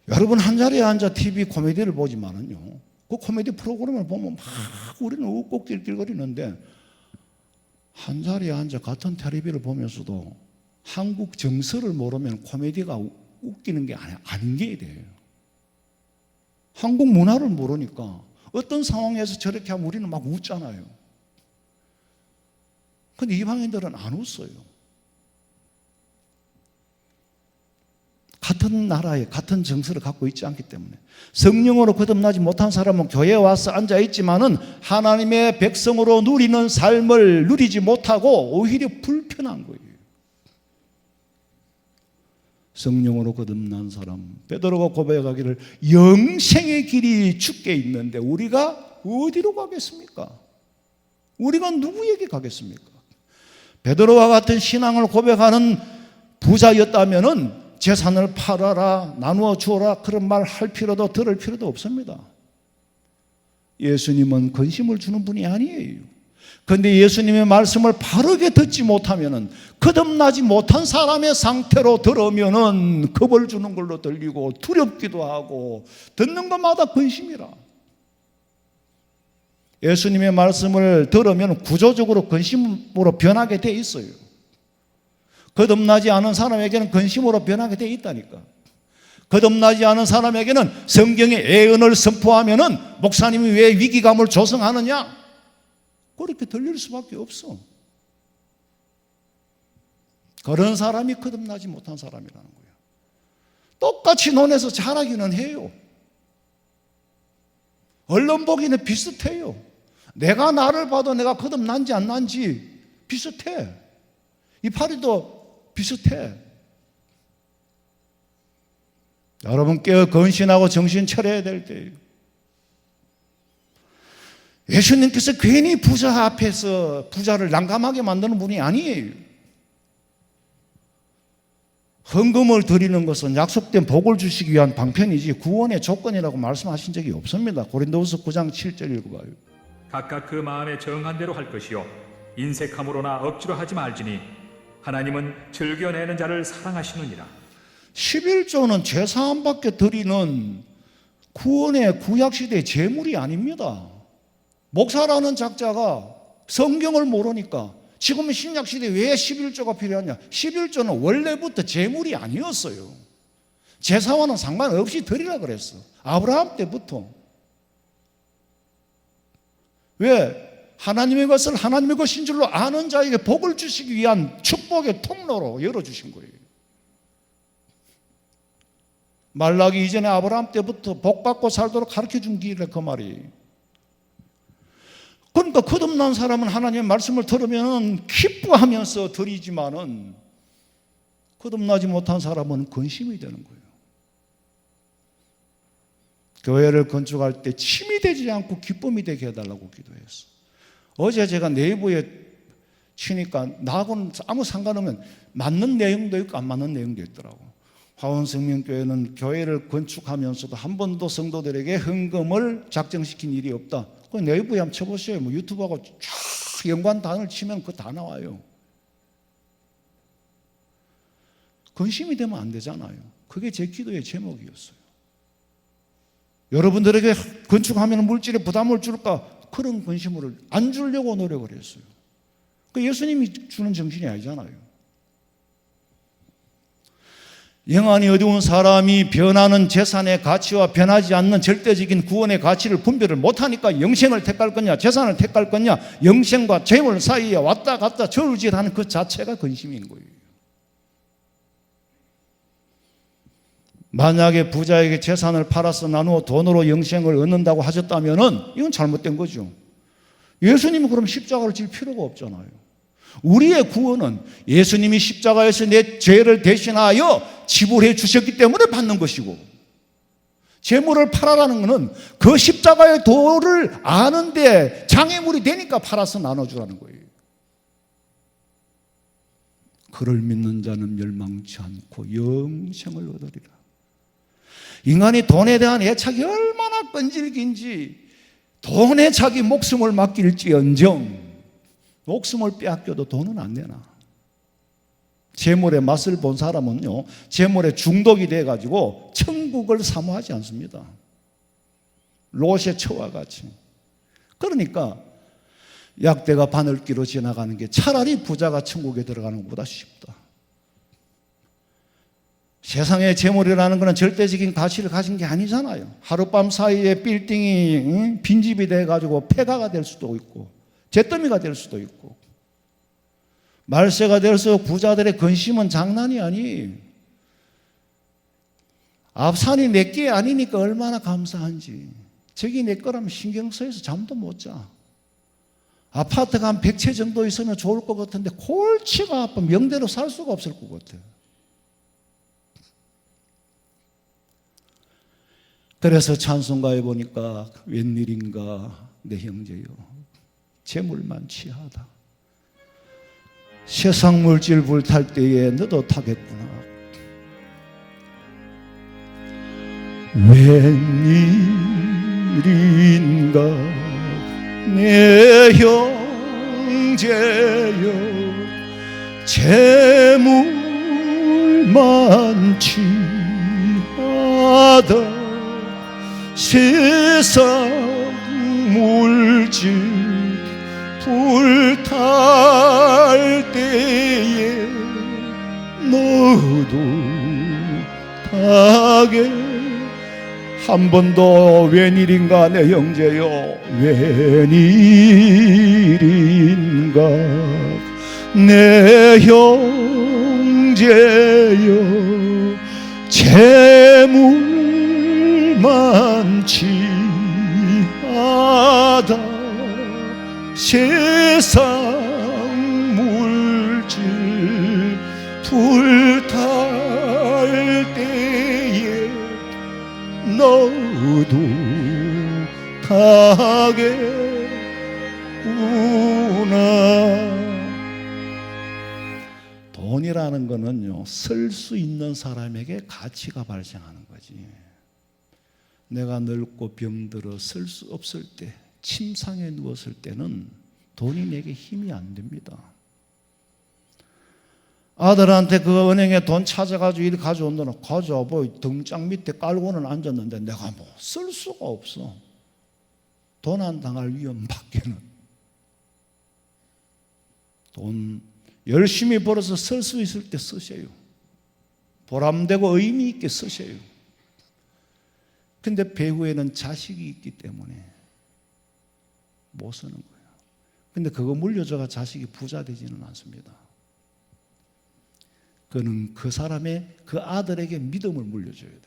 여러분 한 자리에 앉아 TV 코미디를 보지만은요, 그 코미디 프로그램을 보면 막 우리는 웃고 낄낄거리는데 한 자리에 앉아 같은 텔레비를 보면서도 한국 정서를 모르면 코미디가 웃기는 게 아닌 게 돼요. 한국 문화를 모르니까 어떤 상황에서 저렇게 하면 우리는 막 웃잖아요. 근데 이방인들은 안 웃어요. 같은 나라에 같은 정서를 갖고 있지 않기 때문에. 성령으로 거듭나지 못한 사람은 교회에 와서 앉아있지만은 하나님의 백성으로 누리는 삶을 누리지 못하고 오히려 불편한 거예요. 성령으로 거듭난 사람, 베드로가 고백하기를 영생의 길이 주께 있는데 우리가 어디로 가겠습니까? 우리가 누구에게 가겠습니까? 베드로와 같은 신앙을 고백하는 부자였다면은 재산을 팔아라, 나누어 주어라 그런 말 할 필요도 들을 필요도 없습니다. 예수님은 근심을 주는 분이 아니에요. 그런데 예수님의 말씀을 바르게 듣지 못하면은, 거듭나지 못한 사람의 상태로 들으면은 겁을 주는 걸로 들리고 두렵기도 하고 듣는 것마다 근심이라. 예수님의 말씀을 들으면 구조적으로 근심으로 변하게 돼 있어요. 거듭나지 않은 사람에게는 근심으로 변하게 돼 있다니까. 거듭나지 않은 사람에게는 성경의 애언을 선포하면은 목사님이 왜 위기감을 조성하느냐? 그렇게 들릴 수밖에 없어. 그런 사람이 거듭나지 못한 사람이라는 거예요. 똑같이 논해서 잘하기는 해요. 언론 보기는 비슷해요. 내가 나를 봐도 내가 거듭난지 안 난지 비슷해. 이파리도 비슷해. 여러분 깨어 건신하고 정신 차려야 될 때예요. 예수님께서 괜히 부자 앞에서 부자를 난감하게 만드는 분이 아니에요. 헌금을 드리는 것은 약속된 복을 주시기 위한 방편이지 구원의 조건이라고 말씀하신 적이 없습니다. 고린도후서 9장 7절 읽어봐요. 각각 그 마음에 정한 대로 할 것이요 인색함으로나 억지로 하지 말지니 하나님은 즐겨내는 자를 사랑하시느니라. 11조는 죄사함 받게 드리는 구원의 구약시대의 제물이 아닙니다. 목사라는 작자가 성경을 모르니까 지금은 신약시대에 왜 11조가 필요하냐? 11조는 원래부터 제물이 아니었어요. 제사와는 상관없이 드리라 그랬어. 아브라함 때부터. 왜? 하나님의 것을 하나님의 것인 줄로 아는 자에게 복을 주시기 위한 축복의 통로로 열어주신 거예요. 말라기 이전에 아브라함 때부터 복 받고 살도록 가르쳐준 길이라 그 말이에요. 그러니까 거듭난 사람은 하나님의 말씀을 들으면 기뻐하면서 드리지만은 거듭나지 못한 사람은 근심이 되는 거예요. 교회를 건축할 때 침이 되지 않고 기쁨이 되게 해달라고 기도했어. 어제 제가 내부에 치니까 나하고는 아무 상관없는 맞는 내용도 있고 안 맞는 내용도 있더라고. 화원생명교회는 교회를 건축하면서도 한 번도 성도들에게 헌금을 작정시킨 일이 없다. 그 내부에 한번 쳐보세요. 뭐 유튜브하고 쫙 연관단을 치면 그거 다 나와요. 근심이 되면 안 되잖아요. 그게 제 기도의 제목이었어요. 여러분들에게 건축하면 물질에 부담을 줄까? 그런 근심을 안 주려고 노력을 했어요. 그 예수님이 주는 정신이 아니잖아요. 영안이 어두운 사람이 변하는 재산의 가치와 변하지 않는 절대적인 구원의 가치를 분별을 못하니까 영생을 택할 거냐 재산을 택할 거냐 영생과 재물 사이에 왔다 갔다 저울질하는 그 자체가 근심인 거예요. 만약에 부자에게 재산을 팔아서 나누어 돈으로 영생을 얻는다고 하셨다면 이건 잘못된 거죠. 예수님이 그럼 십자가를 질 필요가 없잖아요. 우리의 구원은 예수님이 십자가에서 내 죄를 대신하여 지불해 주셨기 때문에 받는 것이고, 재물을 팔아라는 것은 그 십자가의 도를 아는데 장애물이 되니까 팔아서 나눠주라는 거예요. 그를 믿는 자는 멸망치 않고 영생을 얻으리라. 인간이 돈에 대한 애착이 얼마나 끈질긴지 돈에 자기 목숨을 맡길지언정 목숨을 빼앗겨도 돈은 안 내나. 재물의 맛을 본 사람은요, 재물에 중독이 돼가지고 천국을 사모하지 않습니다. 롯의 처와 같이. 그러니까 약대가 바늘기로 지나가는 게 차라리 부자가 천국에 들어가는 것보다 쉽다. 세상의 재물이라는 것은 절대적인 가치를 가진 게 아니잖아요. 하룻밤 사이에 빌딩이 빈집이 돼가지고 폐가가 될 수도 있고 잿더미가 될 수도 있고 말세가 될수록 부자들의 근심은 장난이 아니에요. 앞산이 내게 아니니까 얼마나 감사한지. 저기 내 거라면 신경 써서 잠도 못 자. 아파트가 한 100채 정도 있으면 좋을 것 같은데 골치가 아파 명대로 살 수가 없을 것 같아요. 그래서 찬송가에 보니까 웬일인가 내 형제여 재물만 취하다. 세상 물질 불탈 때에 너도 타겠구나. 웬일인가 내 형제여 재물만 취하다. 세상 물질 불탈 때에 너도 타게. 한 번 더 웬일인가 내 형제여 웬일인가 내 형제여 재물만 취하다. 세상 물질 불탈 때에 너도 타겠구나. 돈이라는 거는요, 쓸 수 있는 사람에게 가치가 발생하는 거지. 내가 늙고 병들어 쓸 수 없을 때, 침상에 누웠을 때는 돈이 내게 힘이 안 됩니다. 아들한테 그 은행에 돈 찾아가지고 이리 가져온다는 가져와 등짝 밑에 깔고는 앉았는데 내가 뭐 쓸 수가 없어. 도난 당할 위험 밖에는. 돈 열심히 벌어서 쓸 수 있을 때 쓰세요. 보람되고 의미 있게 쓰세요. 근데 배후에는 자식이 있기 때문에 못 쓰는 거예요. 근데 그거 물려줘가 자식이 부자 되지는 않습니다. 그는 그 사람의 그 아들에게 믿음을 물려줘야 돼요.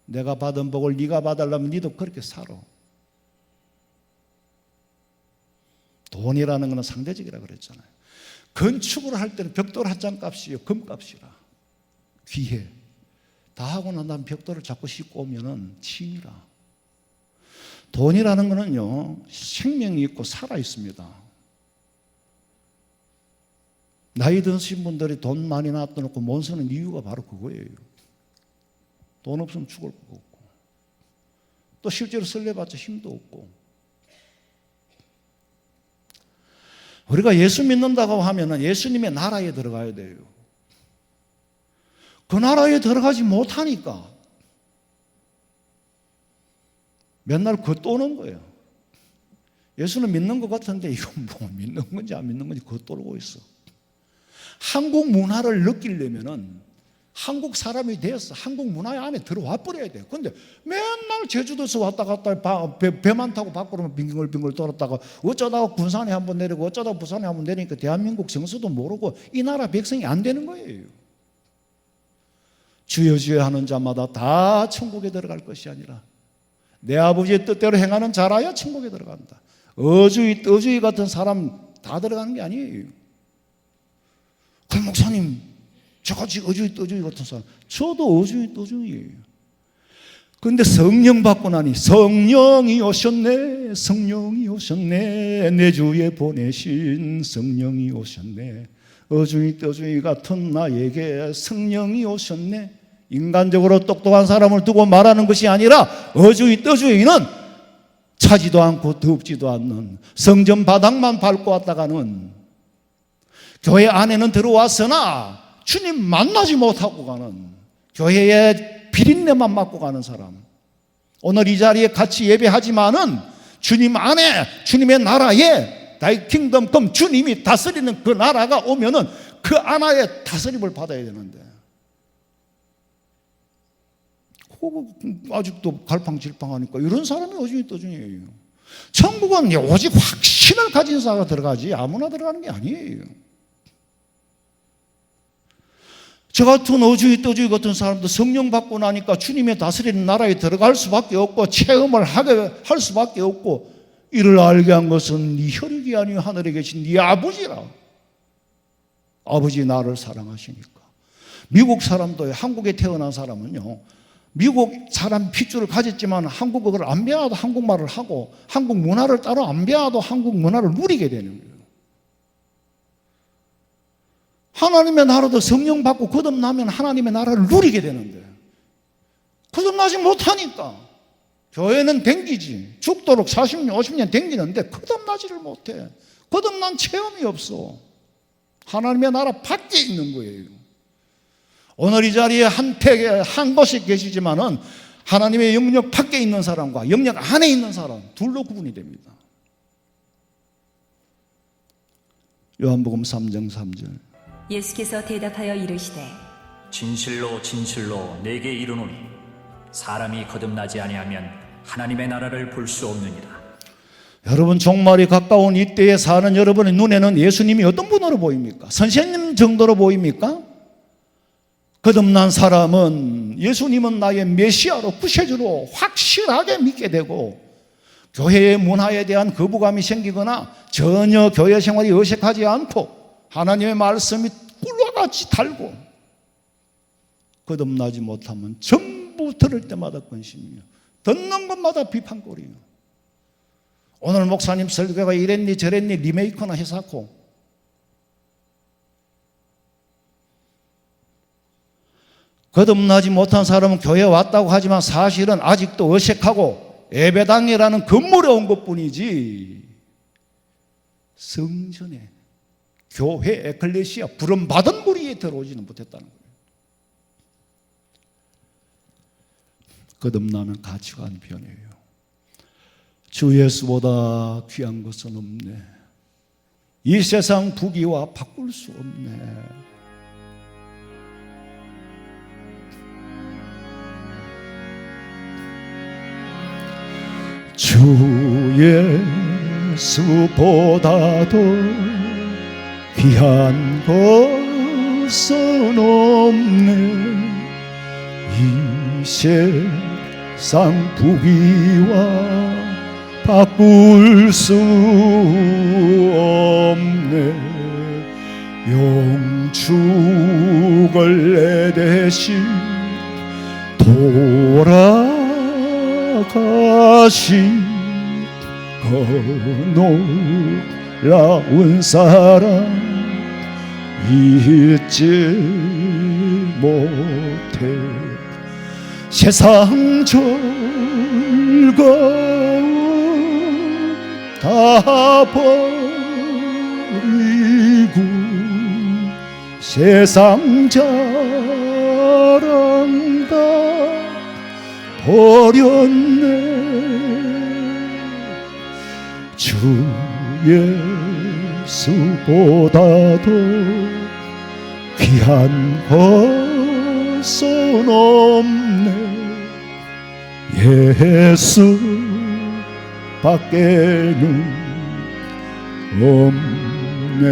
내가 받은 복을 네가 받으려면 네도 그렇게 살아. 돈이라는 것은 상대적이라 그랬잖아요. 건축을 할 때는 벽돌 한 장 값이요 금값이라. 귀해. 다 하고 난 다음 벽돌을 자꾸 싣고 오면은 침이라. 돈이라는 것은요 생명이 있고 살아 있습니다. 나이 드신 분들이 돈 많이 놔둬놓고 못 쓰는 이유가 바로 그거예요. 돈 없으면 죽을 거 없고 또 실제로 쓸래봤자 힘도 없고. 우리가 예수 믿는다고 하면은 예수님의 나라에 들어가야 돼요. 그 나라에 들어가지 못하니까 맨날 겉도는 거예요. 예수는 믿는 것 같은데 이건 뭐 믿는 건지 안 믿는 건지 겉도르고 있어. 한국 문화를 느끼려면은 한국 사람이 되어서 한국 문화 안에 들어와 버려야 돼요. 근데 맨날 제주도에서 왔다 갔다 배만 타고 밖으로 빙글빙글 돌았다가 어쩌다가 군산에 한번 내리고 어쩌다가 부산에 한번 내리니까 대한민국 정서도 모르고 이 나라 백성이 안 되는 거예요. 주여 주여 하는 자마다 다 천국에 들어갈 것이 아니라 내 아버지의 뜻대로 행하는 자라야 천국에 들어간다. 어주의 떠주의 같은 사람 다 들어가는 게 아니에요. 그 목사님 저같이 어주의 떠주의 같은 사람, 저도 어주의 떠주의예요. 그런데 성령 받고 나니 성령이 오셨네, 성령이 오셨네, 내 주에 보내신 성령이 오셨네. 어주의 떠주의 같은 나에게 성령이 오셨네. 인간적으로 똑똑한 사람을 두고 말하는 것이 아니라 어주의 떠주의는 차지도 않고 덥지도 않는 성전 바닥만 밟고 왔다가는 교회 안에는 들어왔으나 주님 만나지 못하고 가는, 교회의 비린내만 맡고 가는 사람, 오늘 이 자리에 같이 예배하지만은 주님 안에, 주님의 나라에, Thy kingdom come, 주님이 다스리는 그 나라가 오면은 그 하나의 다스림을 받아야 되는데 아직도 갈팡질팡하니까 이런 사람이 어중이떠중이에요. 천국은 오직 확신을 가진 자가 들어가지 아무나 들어가는 게 아니에요. 저 같은 어중이떠중이 같은 사람도 성령 받고 나니까 주님의 다스리는 나라에 들어갈 수밖에 없고 체험을 하게 할 수밖에 없고, 이를 알게 한 것은 네 혈육이 아니요 하늘에 계신 네 아버지라. 아버지 나를 사랑하시니까. 미국 사람도, 한국에 태어난 사람은요, 미국 사람 핏줄을 가졌지만 한국어를 안 배워도 한국말을 하고 한국 문화를 따로 안 배워도 한국 문화를 누리게 되는 거예요. 하나님의 나라도 성령 받고 거듭나면 하나님의 나라를 누리게 되는데 거듭나지 못하니까 교회는 댕기지, 죽도록 40년 50년 댕기는데 거듭나지를 못해. 거듭난 체험이 없어. 하나님의 나라 밖에 있는 거예요. 오늘 이 자리에 한 곳에 계시지만은 하나님의 영역 밖에 있는 사람과 영역 안에 있는 사람 둘로 구분이 됩니다. 요한복음 3장 3절. 예수께서 대답하여 이르시되 진실로 진실로 내게 이르노니 사람이 거듭나지 아니하면 하나님의 나라를 볼 수 없느니라. 여러분, 종말이 가까운 이때에 사는 여러분의 눈에는 예수님이 어떤 분으로 보입니까? 선생님 정도로 보입니까? 거듭난 사람은 예수님은 나의 메시아로, 구세주로 확실하게 믿게 되고 교회의 문화에 대한 거부감이 생기거나 전혀 교회 생활이 어색하지 않고 하나님의 말씀이 꿀과 같이 달고, 거듭나지 못하면 전부 들을 때마다 근심이요, 듣는 것마다 비판거리요. 오늘 목사님 설교가 이랬니 저랬니 리메이크나 해사고, 거듭나지 못한 사람은 교회에 왔다고 하지만 사실은 아직도 어색하고 예배당이라는 건물에 온 것뿐이지 성전에, 교회, 에클레시아, 부름받은 무리에 들어오지는 못했다는 거예요. 거듭나면 가치관 변해요. 주 예수보다 귀한 것은 없네. 이 세상 부귀와 바꿀 수 없네. 주 예수보다도 귀한 것은 없네. 이 세상 부귀와 바꿀 수 없네. 영축을 내 대신 돌아가신 그 놀라운 사랑 잊지 못해. 세상 즐거움 다 버리고 세상 자랑 다 버렸네. 주 예수보다도 귀한 것은 없네. 예수 밖에는 없네.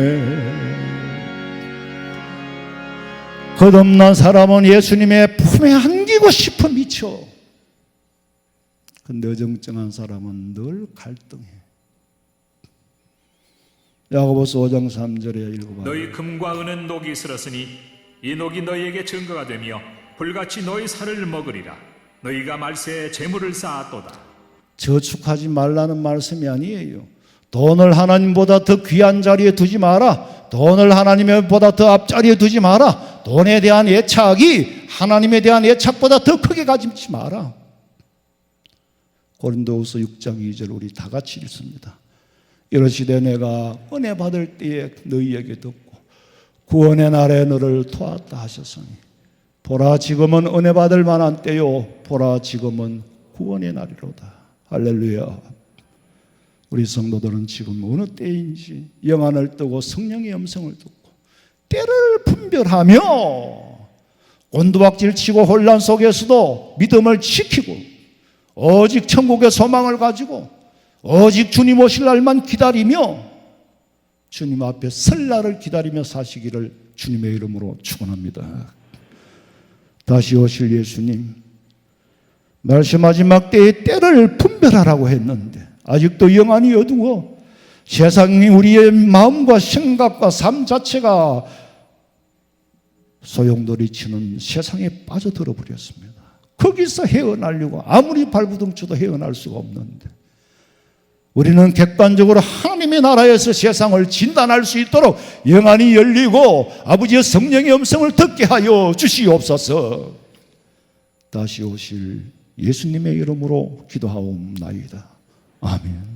거듭난 사람은 예수님의 품에 안기고 싶어 미쳐. 근데 어정쩡한 사람은 늘 갈등해. 야고보서 5장 3절에 읽어봐. 너희 금과 은은 녹이 슬었으니 이 녹이 너희에게 증거가 되며 불같이 너희 살을 먹으리라. 너희가 말세에 재물을 쌓았도다. 저축하지 말라는 말씀이 아니에요. 돈을 하나님보다 더 귀한 자리에 두지 마라. 돈을 하나님보다 더 앞자리에 두지 마라. 돈에 대한 애착이 하나님에 대한 애착보다 더 크게 가지지 마라. 고린도후서 6장 2절 우리 다 같이 읽습니다. 이러시되 내가 은혜 받을 때에 너희에게 듣고 구원의 날에 너를 도왔다 하셨으니 보라 지금은 은혜 받을 만한 때요 보라 지금은 구원의 날이로다. 할렐루야. 우리 성도들은 지금 어느 때인지 영안을 뜨고 성령의 음성을 듣고 때를 분별하며 곤두박질 치고 혼란 속에서도 믿음을 지키고 오직 천국의 소망을 가지고 오직 주님 오실 날만 기다리며 주님 앞에 설 날을 기다리며 사시기를 주님의 이름으로 축원합니다. 다시 오실 예수님 말씀 마지막 때의 때를 분별하라고 했는데 아직도 영안이 어두워 세상이 우리의 마음과 생각과 삶 자체가 소용돌이 치는 세상에 빠져들어 버렸습니다. 거기서 헤어나려고 아무리 발부둥 쳐도 헤어날 수가 없는데 우리는 객관적으로 하나님의 나라에서 세상을 진단할 수 있도록 영안이 열리고 아버지의 성령의 음성을 듣게 하여 주시옵소서. 다시 오실 예수님의 이름으로 기도하옵나이다. 아멘.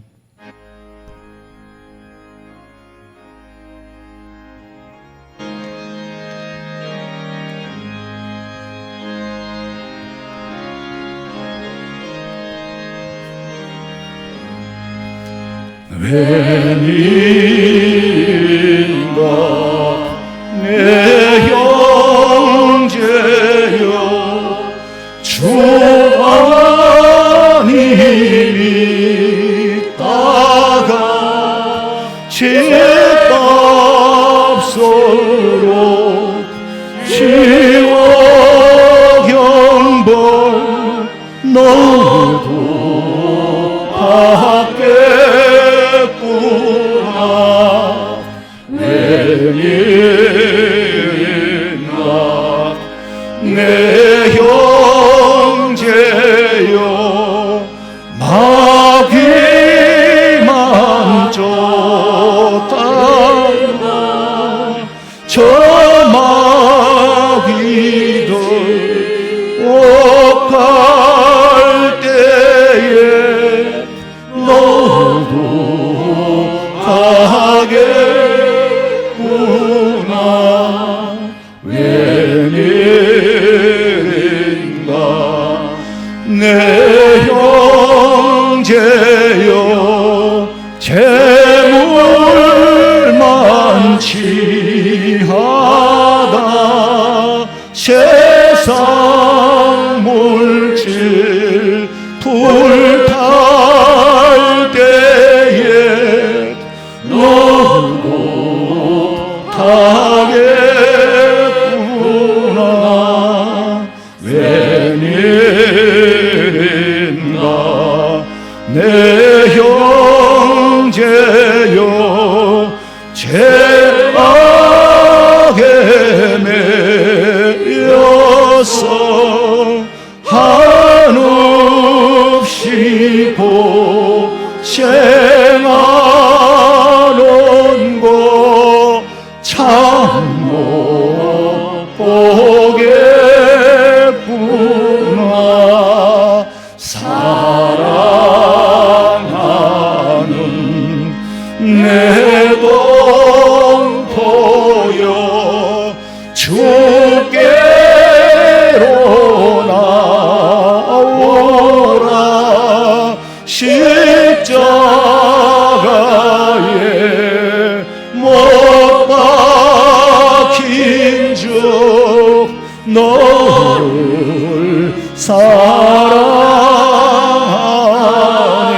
웬일인가 내 형제여 주 안이 따가 죄값으로 지워 경벌 너도 받겠구나. 웬일인가 내 형제여 마귀만 쫓다가 저 마귀들 옥할 때에 너도 가겠구나. 웬일인가 내 형제여 재물만 취하다 세상 물질 불탈 때에 너도 가겠구나. 웬일인가 내 형제여 죄악에 매여서 한없이 고생하는 거 참 못 보겠구나. 사랑하는 내 동포여 주께로 나오라. 십자가에 못 박힌 주 너를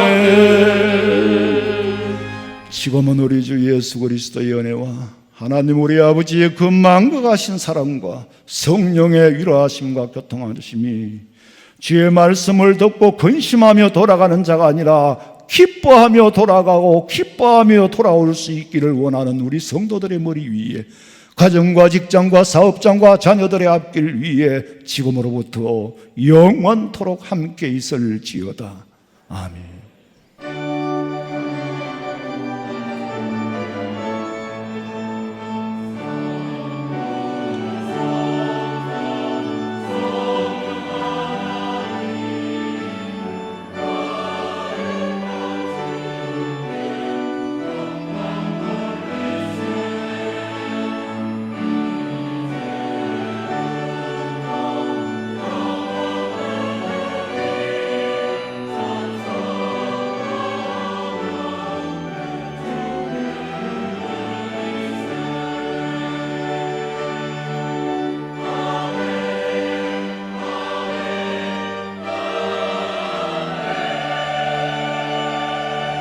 사랑하네. 지금은 우리 주 예수 그리스도의 은혜와 하나님 우리 아버지의 그 만극하신 사랑과 성령의 위로하심과 교통하심이 주의 말씀을 듣고 근심하며 돌아가는 자가 아니라 기뻐하며 돌아가고 기뻐하며 돌아올 수 있기를 원하는 우리 성도들의 머리 위에 가정과 직장과 사업장과 자녀들의 앞길 위에 지금으로부터 영원토록 함께 있을지어다. 아멘.